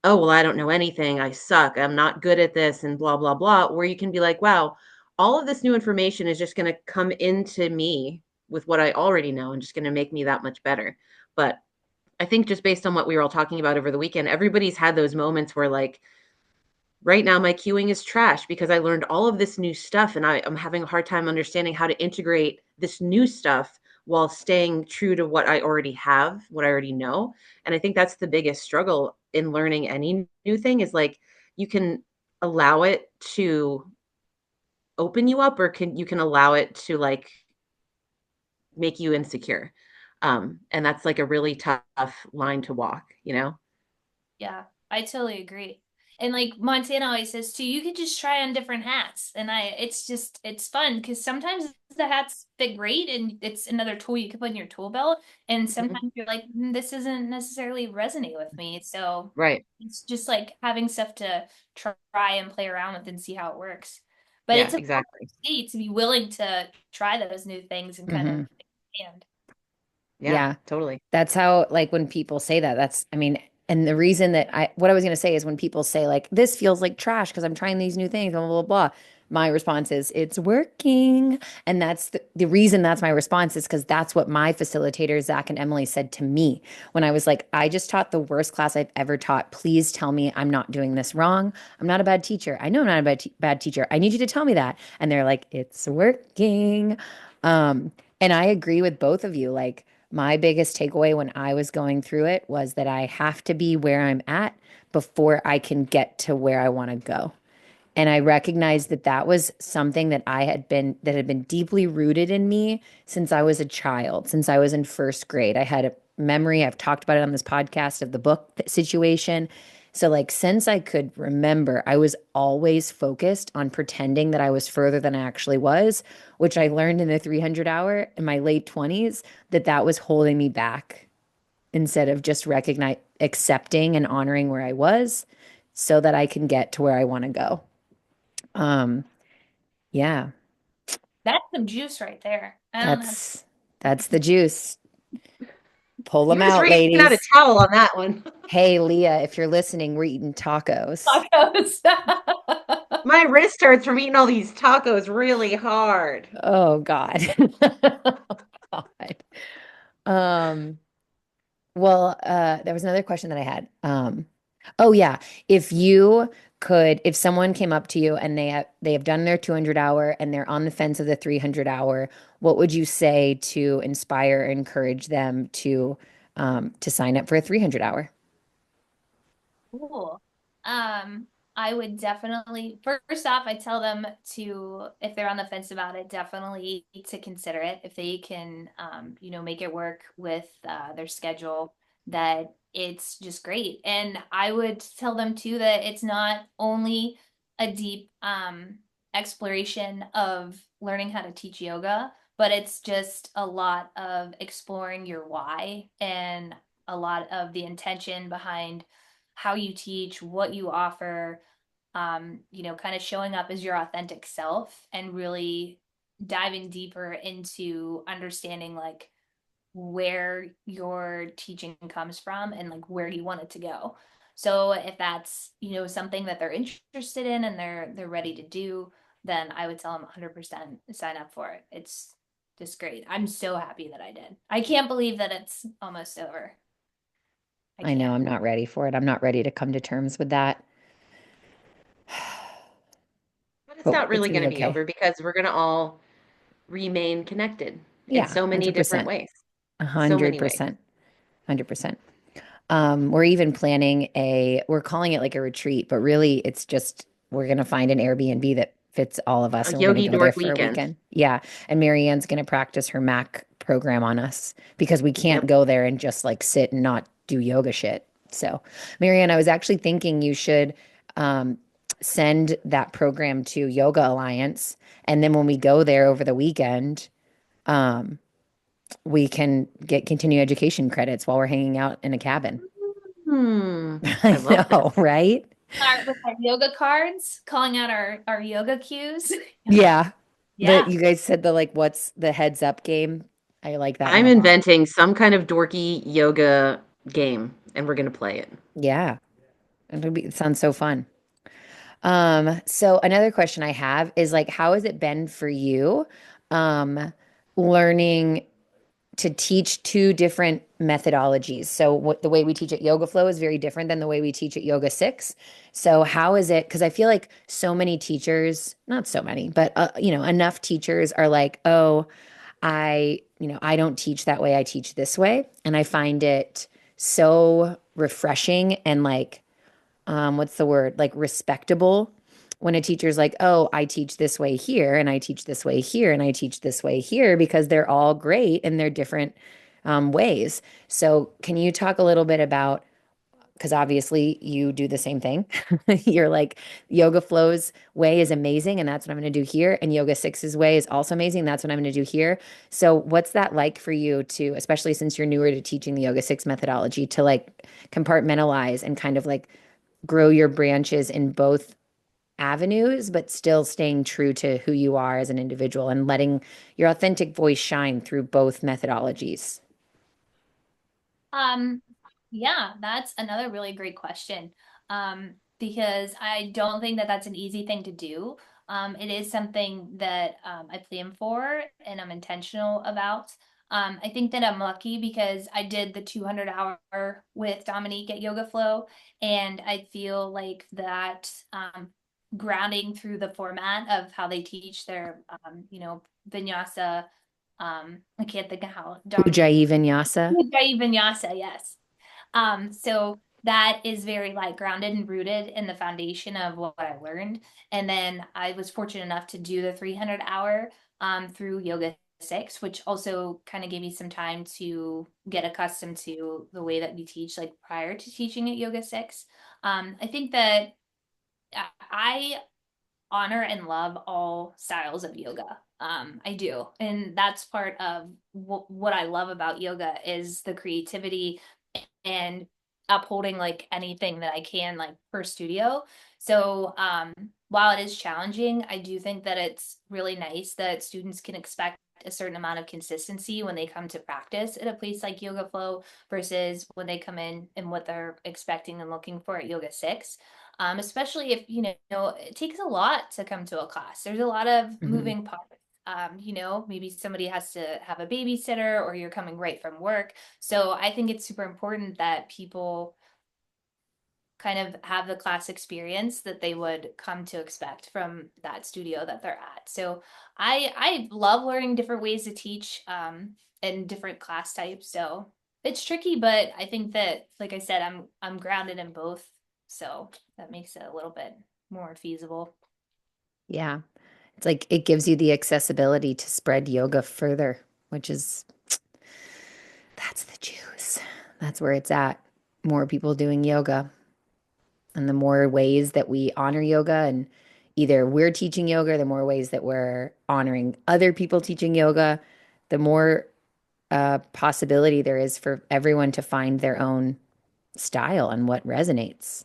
oh, well, I don't know anything. I suck. I'm not good at this and blah, blah, blah. Or you can be like, wow, all of this new information is just going to come into me with what I already know and just going to make me that much better. But I think just based on what we were all talking about over the weekend, everybody's had those moments where like, right now my queuing is trash because I learned all of this new stuff and I'm having a hard time understanding how to integrate this new stuff while staying true to what I already have, what I already know. And I think that's the biggest struggle in learning any new thing is like you can allow it to open you up or you can allow it to like make you insecure. And that's like a really tough line to walk, you know? Yeah, I totally agree. And like Montana always says too, you could just try on different hats. And it's just, it's fun because sometimes the hats fit great and it's another tool you can put in your tool belt. And Mhm. sometimes you're like, this isn't necessarily resonate with me. So Right. it's just like having stuff to try and play around with and see how it works. But Yeah, it's a exactly. state to be willing to try those new things and kind of Hmm. expand. Yeah, Yeah. totally. That's how, like, when people say that, I mean, and the reason that what I was going to say is when people say, like, this feels like trash because I'm trying these new things, blah, blah, blah, my response is, it's working. And that's the reason that's my response is because that's what my facilitators, Zach and Emily, said to me when I was like, I just taught the worst class I've ever taught. Please tell me I'm not doing this wrong. I'm not a bad teacher. I know I'm not a bad teacher. I need you to tell me that. And they're like, it's working. And I agree with both of you. Like, my biggest takeaway when I was going through it was that I have to be where I'm at before I can get to where I want to go. And I recognized that that was something that had been deeply rooted in me since I was a child, since I was in first grade. I had a memory, I've talked about it on this podcast, of the book situation. So, like, since I could remember, I was always focused on pretending that I was further than I actually was, which I learned in the 300 hour in my late 20s that that was holding me back instead of just accepting and honoring where I was so that I can get to where I want to go. Um, yeah, That's some juice right there. I don't have that's that's the juice. Pull You them were just out, reaching out a ladies. towel on that one. Hey, Leah, if you're listening, we're eating tacos. tacos. My wrist hurts from eating all these tacos really hard. Oh God. Oh, God. Um, there was another question that I had. Oh yeah, if someone came up to you and they have done their 200 hour and they're on the fence of the 300 hour, what would you say to inspire or encourage them to sign up for a 300 hour? Cool. Um, I would definitely, first off, I tell them to, if they're on the fence about it, definitely to consider it. If they can, make it work with their schedule, that it's just great. And I would tell them too that it's not only a deep exploration of learning how to teach yoga, but it's just a lot of exploring your why and a lot of the intention behind how you teach, what you offer, kind of showing up as your authentic self and really diving deeper into understanding like where your teaching comes from and like where you want it to go. So if that's, something that they're interested in and they're ready to do, then I would tell them 100% sign up for it. It's just great. I'm so happy that I did. I can't believe that it's almost over. I I know can't. I'm not ready for it. I'm not ready to come to terms with that, But it's but not it's really gonna going be to be okay. over because we're going to all remain connected in Yeah, so many different 100%. ways. So many ways. 100%. 100%. We're calling it like a retreat, but really it's just, we're going to find an Airbnb that fits all of A us and we're going to yogi go there dork for a weekend. weekend. Yeah. And Mary Ann's going to practice her Mac program on us because we can't Yep. go there and just like sit and not do yoga shit. So, Mary Ann, I was actually thinking you should um, send that program to Yoga Alliance. And then when we go there over the weekend, um, we can get continuing education credits while we're hanging out in a cabin. Hmm. I I love know, this. right? With our yoga cards, calling out our yoga cues. Yeah. Yeah. You guys said the like what's the heads up game? I like that one I'm a lot. inventing some kind of dorky yoga game, and we're gonna play it. Yeah. It sounds so fun. So another question I have is like, how has it been for you, um, learning to teach two different methodologies? So what the way we teach at Yoga Flow is very different than the way we teach at Yoga 6. So how is it? Because I feel like so many teachers, not so many, but enough teachers are like, oh, I don't teach that way. I teach this way. And I find it so refreshing and like, what's the word? Like respectable when a teacher's like, oh, I teach this way here, and I teach this way here, and I teach this way here, because they're all great in their different ways. So, can you talk a little bit about, because obviously you do the same thing. You're like, Yoga Flow's way is amazing, and that's what I'm going to do here. And Yoga Six's way is also amazing. That's what I'm going to do here. So, what's that like for you to, especially since you're newer to teaching the Yoga Six methodology, to like compartmentalize and kind of like grow your branches in both avenues, but still staying true to who you are as an individual and letting your authentic voice shine through both methodologies? Um, yeah, that's another really great question. Because I don't think that that's an easy thing to do. It is something that I plan for and I'm intentional about. I think that I'm lucky because I did the 200-hour with Dominique at Yoga Flow, and I feel like that grounding through the format of how they teach their, vinyasa. I can't think of how Dominique Ujjayi Vinyasa. Vinyasa, yes. So that is very like grounded and rooted in the foundation of what I learned. And then I was fortunate enough to do the 300-hour through Yoga 6, which also kind of gave me some time to get accustomed to the way that we teach, like prior to teaching at Yoga 6. I think that I honor and love all styles of yoga. I do. And that's part of what I love about yoga is the creativity and upholding like anything that I can like per studio. So while it is challenging, I do think that it's really nice that students can expect a certain amount of consistency when they come to practice at a place like Yoga Flow versus when they come in and what they're expecting and looking for at Yoga 6. Especially if, it takes a lot to come to a class. There's a lot of Mhm. moving parts. Maybe somebody has to have a babysitter or you're coming right from work. So I think it's super important that people kind of have the class experience that they would come to expect from that studio that they're at. So I love learning different ways to teach and different class types. So it's tricky, but I think that, like I said, I'm grounded in both. So that makes it a little bit more feasible. Yeah. It's like it gives you the accessibility to spread yoga further, which is that's the juice. That's where it's at. More people doing yoga. And the more ways that we honor yoga, and either we're teaching yoga, the more ways that we're honoring other people teaching yoga, the more possibility there is for everyone to find their own style and what resonates.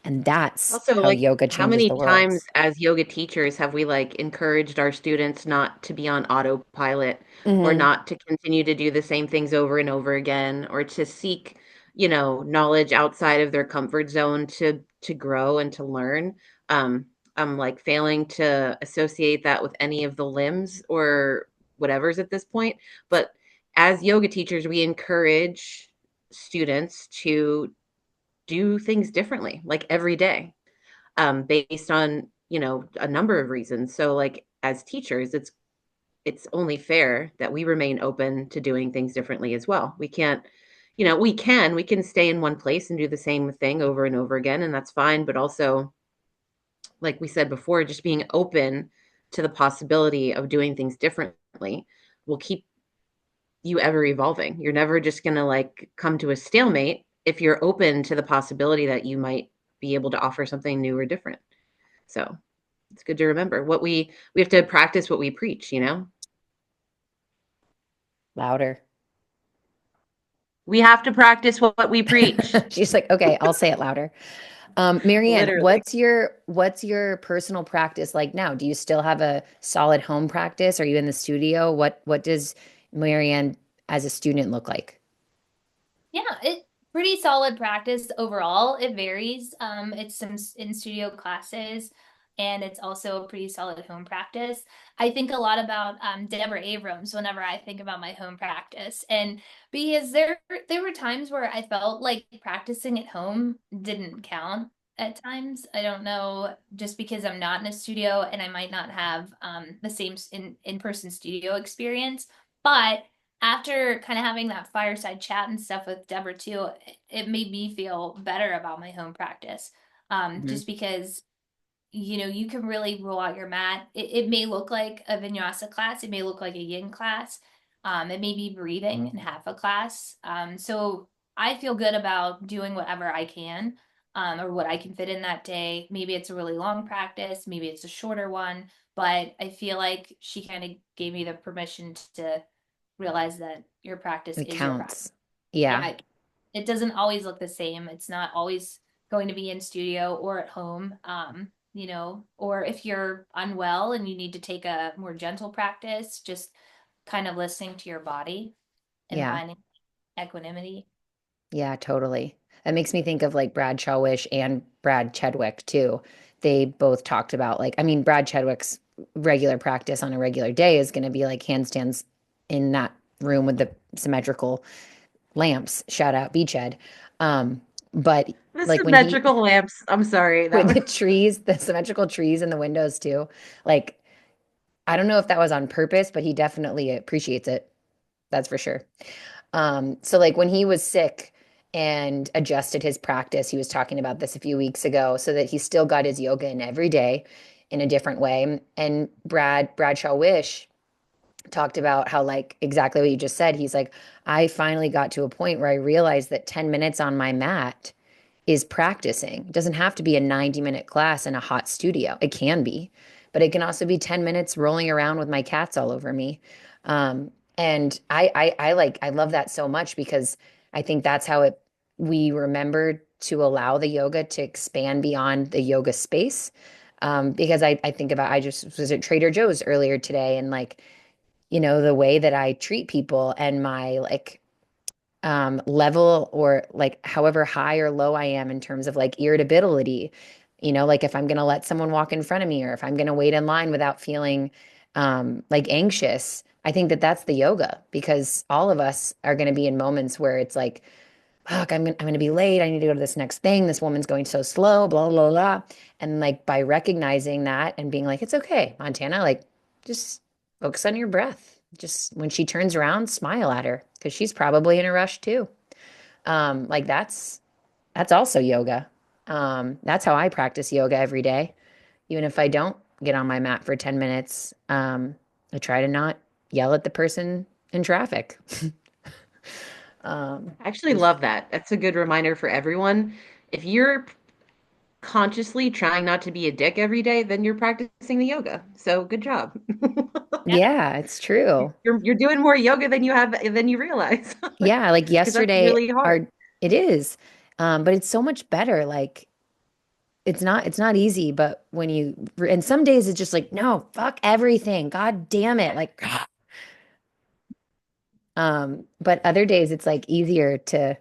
And that's Also, how like, yoga how changes many the world. times as yoga teachers have we like encouraged our students not to be on autopilot or Hmm. not to continue to do the same things over and over again or to seek, knowledge outside of their comfort zone to grow and to learn. Um, I'm like failing to associate that with any of the limbs or whatever's at this point. But as yoga teachers, we encourage students to do things differently, like every day based on a number of reasons. So like as teachers, it's only fair that we remain open to doing things differently as well. We can't, we can stay in one place and do the same thing over and over again, and that's fine. But also, like we said before, just being open to the possibility of doing things differently will keep you ever evolving. You're never just going to like come to a stalemate if you're open to the possibility that you might be able to offer something new or different. So it's good to remember what we have to practice what we preach. Louder. We have to practice what we preach. She's like, okay, I'll say it louder. Mary Ann, Literally. what's your personal practice like now? Do you still have a solid home practice? Are you in the studio? What does Mary Ann as a student look like? Yeah, it pretty solid practice overall. It varies. It's some in studio classes, and it's also a pretty solid home practice. I think a lot about Deborah Abrams whenever I think about my home practice, and because there were times where I felt like practicing at home didn't count at times. I don't know, just because I'm not in a studio and I might not have the same in-person studio experience, but after kind of having that fireside chat and stuff with Deborah too, it made me feel better about my home practice. Mhm. Just because, you can really roll out your mat. It may look like a vinyasa class, it may look like a yin class, it may be breathing in half a class. So I feel good about doing whatever I can, or what I can fit in that day. Maybe it's a really long practice, maybe it's a shorter one, but I feel like she kind of gave me the permission to realize that your practice It is your practice. counts. Yeah. Yeah, it doesn't always look the same. It's not always going to be in studio or at home. Or if you're unwell and you need to take a more gentle practice, just kind of listening to your body and Yeah. finding equanimity. Yeah, totally. That makes me think of like Brad Chalwish and Brad Chedwick too. They both talked about like, I mean, Brad Chedwick's regular practice on a regular day is going to be like handstands in that room with the symmetrical lamps. Shout out Beachhead. But The like when he symmetrical lamps. I'm sorry. That with was the trees, the symmetrical trees in the windows too. Like I don't know if that was on purpose, but he definitely appreciates it. That's for sure. So like when he was sick and adjusted his practice, he was talking about this a few weeks ago, so that he still got his yoga in every day in a different way. And Bradshaw Wish talked about how like exactly what you just said. He's like, I finally got to a point where I realized that 10 minutes on my mat is practicing. It doesn't have to be a 90-minute class in a hot studio. It can be, but it can also be 10 minutes rolling around with my cats all over me. And I love that so much because I think that's how we remember to allow the yoga to expand beyond the yoga space. Because I think about, I just was at Trader Joe's earlier today and like, the way that I treat people and my like level or like however high or low I am in terms of like irritability. Like if I'm going to let someone walk in front of me or if I'm going to wait in line without feeling like anxious, I think that that's the yoga because all of us are going to be in moments where it's like, fuck, I'm gonna be late. I need to go to this next thing. This woman's going so slow, blah, blah, blah. And like by recognizing that and being like, it's okay, Montana, like just focus on your breath. Just when she turns around, smile at her because she's probably in a rush too. Like that's also yoga. That's how I practice yoga every day. Even if I don't get on my mat for 10 minutes, I try to not yell at the person in traffic. Um, I actually love that. That's a good reminder for everyone. If you're consciously trying not to be a dick every day, then you're practicing the yoga. So good job. Yeah. yeah, it's true. You're doing more yoga than you realize. Yeah, like Because that's yesterday really hard. our it is. But it's so much better. Like it's not easy, but when you and some days it's just like, no, fuck everything. God damn it. Like but other days it's like easier to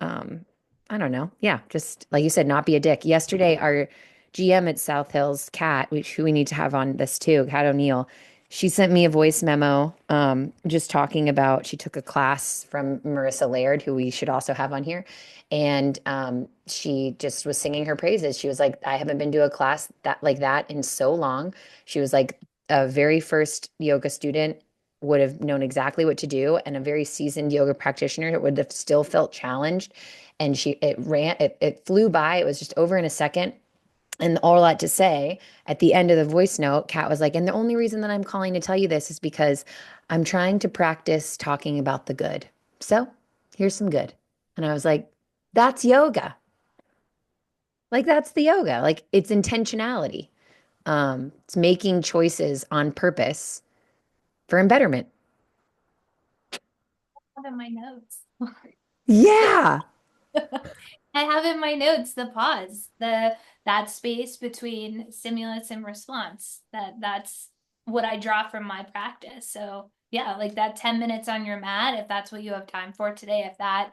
um, I don't know. Yeah, just like you said, not be a dick. Yesterday, our GM at South Hills, Kat, who we need to have on this too, Kat O'Neill, she sent me a voice memo just talking about she took a class from Marissa Laird, who we should also have on here. And she just was singing her praises. She was like, I haven't been to a class that in so long. She was like a very first yoga student would have known exactly what to do and a very seasoned yoga practitioner would have still felt challenged and it flew by. It was just over in a second. And all that to say, at the end of the voice note, Kat was like, and the only reason that I'm calling to tell you this is because I'm trying to practice talking about the good. So here's some good. And I was like, that's yoga. Like that's the yoga. Like it's intentionality. It's making choices on purpose for embetterment. One of my notes. Yeah. I have in my notes the pause, the that space between stimulus and response. That's what I draw from my practice. So yeah, like that 10 minutes on your mat, if that's what you have time for today, if that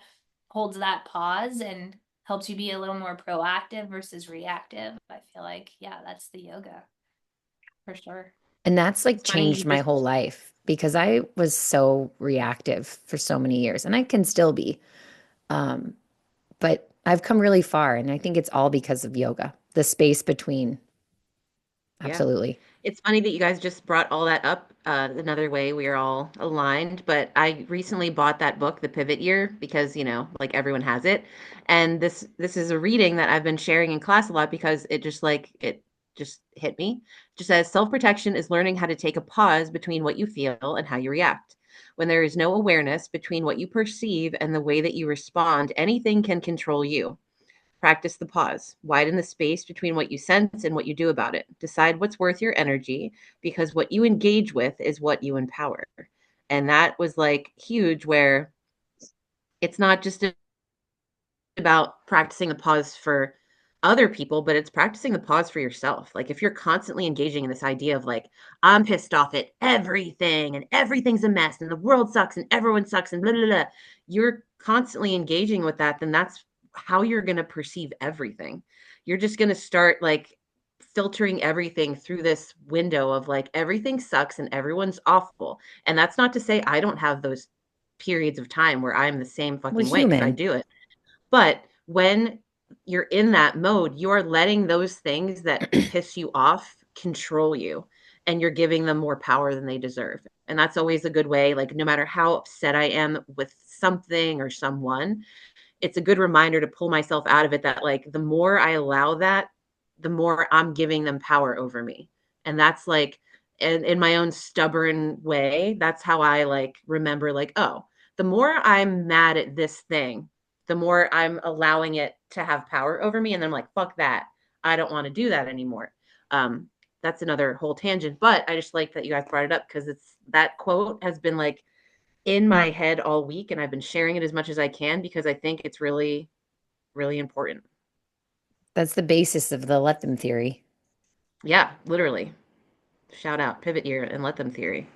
holds that pause and helps you be a little more proactive versus reactive, I feel like, yeah, that's the yoga for sure. And that's like It's funny changed you my just whole life because I was so reactive for so many years and I can still be. Um, but I've come really far and I think it's all because of yoga, the space between. yeah. Absolutely. It's funny that you guys just brought all that up. Another way we are all aligned, but I recently bought that book, The Pivot Year, because, like everyone has it. And this is a reading that I've been sharing in class a lot because it just hit me. It just says self-protection is learning how to take a pause between what you feel and how you react. When there is no awareness between what you perceive and the way that you respond, anything can control you. Practice the pause. Widen the space between what you sense and what you do about it. Decide what's worth your energy because what you engage with is what you empower. And that was like huge, where it's not just about practicing the pause for other people, but it's practicing the pause for yourself. Like if you're constantly engaging in this idea of like, I'm pissed off at everything and everything's a mess and the world sucks and everyone sucks and blah, blah, blah, you're constantly engaging with that, then that's how you're going to perceive everything. You're just going to start like filtering everything through this window of like, everything sucks and everyone's awful. And that's not to say I don't have those periods of time where I'm the same We're fucking way, because I human. do it. But when you're in that mode, you are letting those things that piss you off control you, and you're giving them more power than they deserve. And that's always a good way. Like, no matter how upset I am with something or someone, it's a good reminder to pull myself out of it, that like the more I allow that, the more I'm giving them power over me. And that's like, in my own stubborn way, that's how I like remember, like, oh, the more I'm mad at this thing, the more I'm allowing it to have power over me. And then I'm like, fuck that. I don't want to do that anymore. Um, that's another whole tangent, but I just like that you guys brought it up because it's that quote has been like in my head all week, and I've been sharing it as much as I can because I think it's really, really important. That's the basis of the let them theory. Yeah, literally. Shout out Pivot Year and Let Them Theory.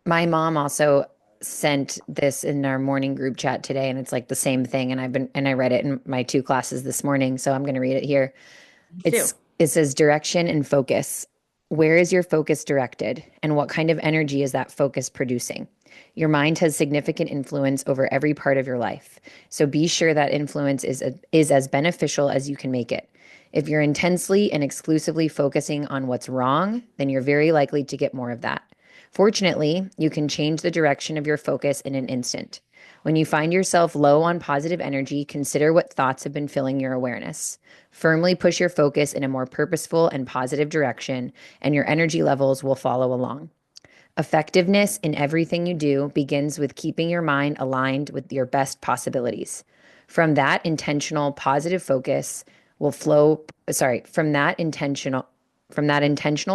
My mom also sent this in our morning group chat today, and it's like the same thing. And I read it in my two classes this morning, so I'm going to read it here. Me too. It says direction and focus. Where is your focus directed, and what kind of energy is that focus producing? Your mind has significant influence over every part of your life, so be sure that influence is as beneficial as you can make it. If you're intensely and exclusively focusing on what's wrong, then you're very likely to get more of that. Fortunately, you can change the direction of your focus in an instant. When you find yourself low on positive energy, consider what thoughts have been filling your awareness. Firmly push your focus in a more purposeful and positive direction, and your energy levels will follow along. Effectiveness in everything you do begins with keeping your mind aligned with your best possibilities. From that intentional positive focus will flow, sorry, from that intentional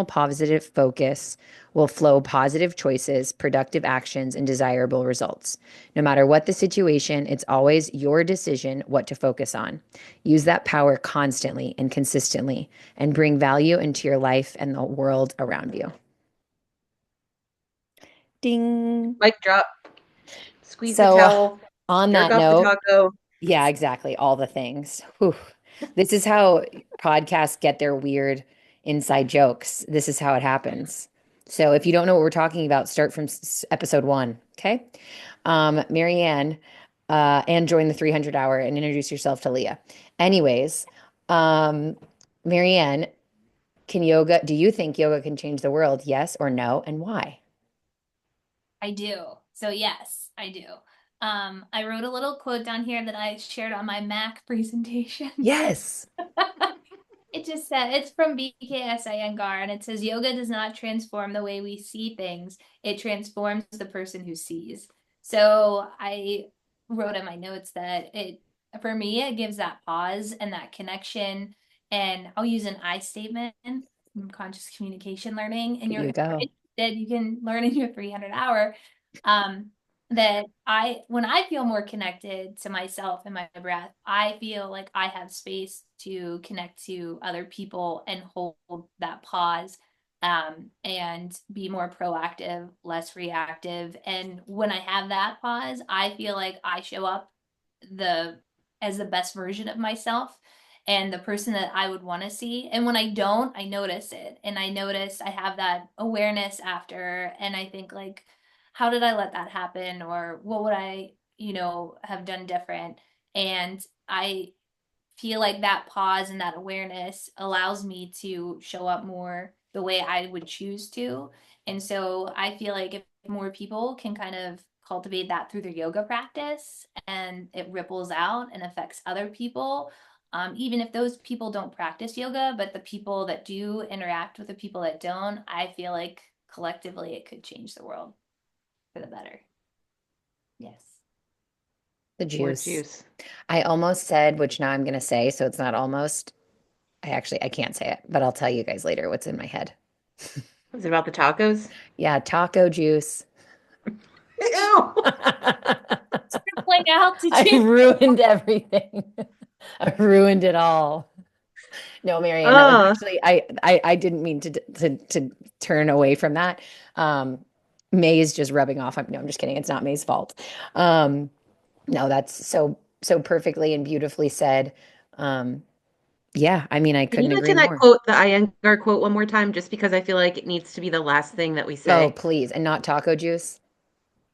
positive focus will flow positive choices, productive actions, and desirable results. No matter what the situation, it's always your decision what to focus on. Use that power constantly and consistently and bring value into your life and the world around you. Ding. Mic drop. Squeeze the So, towel. on Jerk that off the note, taco. yeah, exactly. All the things. Whew. This is how podcasts get their weird inside jokes. This is how it happens. So, if you don't know what we're talking about, start from episode one. Okay. Mary Ann, and join the 300 hour and introduce yourself to Leah. Anyways, um, Mary Ann, do you think yoga can change the world? Yes or no? And why? I do. So yes, I do. I wrote a little quote down here that I shared on my Mac presentation. Yes. It just said it's from BKS Iyengar, and it says yoga does not transform the way we see things. It transforms the person who sees. So I wrote in my notes that it for me it gives that pause and that connection. And I'll use an I statement in conscious communication learning. And There you're you if you're go. interested, you can learn in your 300 hour. Um, that when I feel more connected to myself and my breath, I feel like I have space to connect to other people and hold that pause, and be more proactive, less reactive. And when I have that pause, I feel like I show up the as the best version of myself and the person that I would want to see. And when I don't, I notice it. And I have that awareness after, and I think like, how did I let that happen? Or what would I, have done different? And I feel like that pause and that awareness allows me to show up more the way I would choose to. And so I feel like if more people can kind of cultivate that through their yoga practice and it ripples out and affects other people, even if those people don't practice yoga, but the people that do interact with the people that don't, I feel like collectively it could change the world for the better. Yes. The More juice. juice. I almost said, which now I'm going to say, so it's not almost. I can't say it, but I'll tell you guys later what's in my head. Was it about the tacos? Yeah, taco juice. Ew. Playing out to I change. ruined everything. I ruined it all. No, Marianne, that was Oh, actually I didn't mean to turn away from that. May is just rubbing off. No, I'm just kidding. It's not May's fault. Um, no, that's so perfectly and beautifully said. Um, yeah, I mean, I can you couldn't agree mention that more. quote, the Iyengar quote, one more time, just because I feel like it needs to be the last thing that we Oh, say? please, and not taco juice.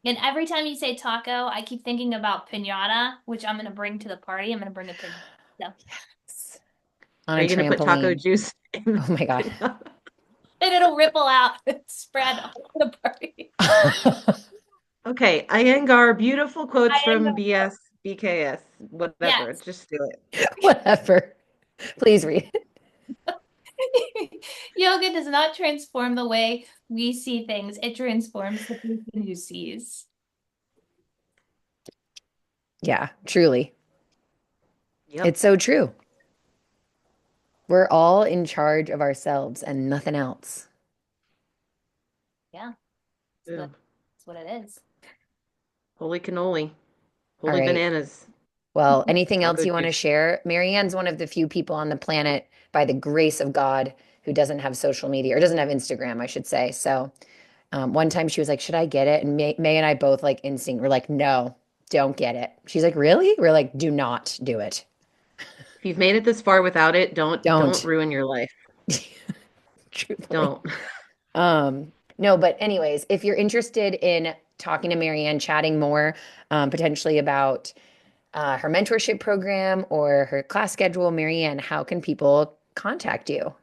And every time you say taco, I keep thinking about piñata, which I'm gonna bring to the party. I'm gonna bring a piñata. So, Yes. On Are a you going to put taco trampoline. juice in Oh my God. the and it'll ripple out and spread all the party. Okay, Iyengar, beautiful quotes I end from up, BS, BKS, whatever. yes. Just do it. Whatever. Please read it. Yoga does not transform the way we see things. It transforms the person who sees. Yeah, truly. Yep. It's so true. We're all in charge of ourselves and nothing else. Yeah, Yeah. that's what it is. Holy cannoli. All Holy right. bananas. Well, anything else Taco you want to juice. share? Marianne's one of the few people on the planet, by the grace of God, who doesn't have social media or doesn't have Instagram, I should say. So, one time she was like, "Should I get it?" And May and I both like instinct were like, "No, don't get it." She's like, "Really?" We're like, "Do not do it. If you've made it this far without it, don't Don't." ruin your life. Truthfully. Don't. No, but anyways, if you're interested in talking to Marianne, chatting more, potentially about her mentorship program or her class schedule, Marianne, how can people contact you?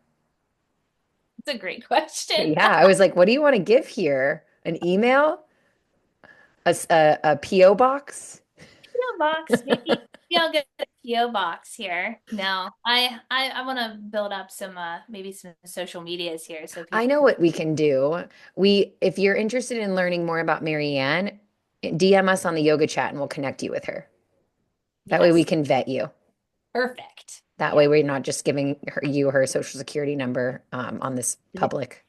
It's a great question. Yeah, I was like, what do you want to give here? An email? A PO box? PO box, maybe I'll get a PO box here. No, I want to build up some maybe some social medias here so I people. know what we can do. If you're interested in learning more about Marianne, DM us on the yoga chat and we'll connect you with her. That way we Yes, can vet you. perfect. That Yeah, way we're not just giving her social security number on this public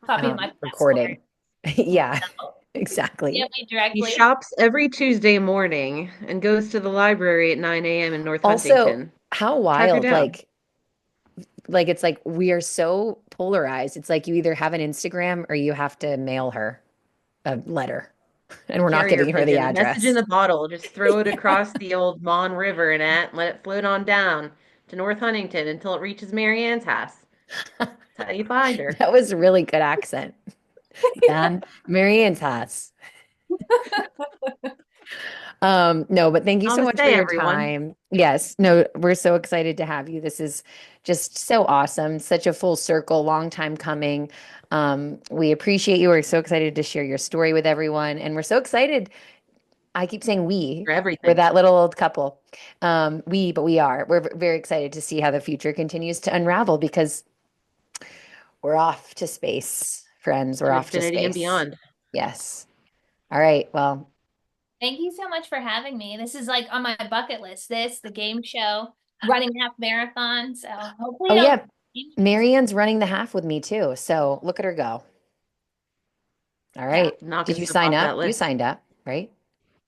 copy of my passport. recording. Yeah, No, exactly. DM me He directly. shops every Tuesday morning and goes to the library at 9 a.m. in North Also, Huntington. how Track her wild, down. like it's like we are so polarized. It's like you either have an Instagram or you have to mail her a letter. And we're not Carrier giving her the pigeon, message in address. the bottle. Just throw it across the old Mon River and let it float on down to North Huntington until it reaches Mary Ann's house. That's how you find her. That was a really good accent. Yeah, Marianne's house. No, but thank you so much for Namaste, your everyone. time. Yes, no, we're so excited to have you. This is just so awesome. Such a full circle, long time coming. We appreciate you. We're so excited to share your story with everyone. And we're so excited. I keep saying we, For we're everything. that little old couple. But we are. We're very excited to see how the future continues to unravel because we're off to space, friends. We're To off to infinity and space. beyond. Yes. All right. Well, Thank you so much for having me. This is like on my bucket list. This, the game show, running half marathon. So hopefully oh, I'll. yeah. Marianne's running the half with me too. So look at her go. All Yeah. right. Did Knocking you stuff sign off up? that You list. signed up. right?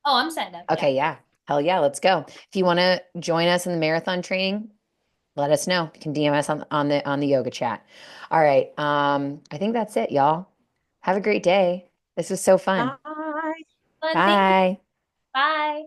Oh, I'm signed up. Yeah. Okay, yeah. Hell yeah, let's go. If you want to join us in the marathon training, let us know. You can DM us on the yoga chat. All right. I think that's it, y'all. Have a great day. This was so fun. Bye. Fun. Thank you. Bye. Bye.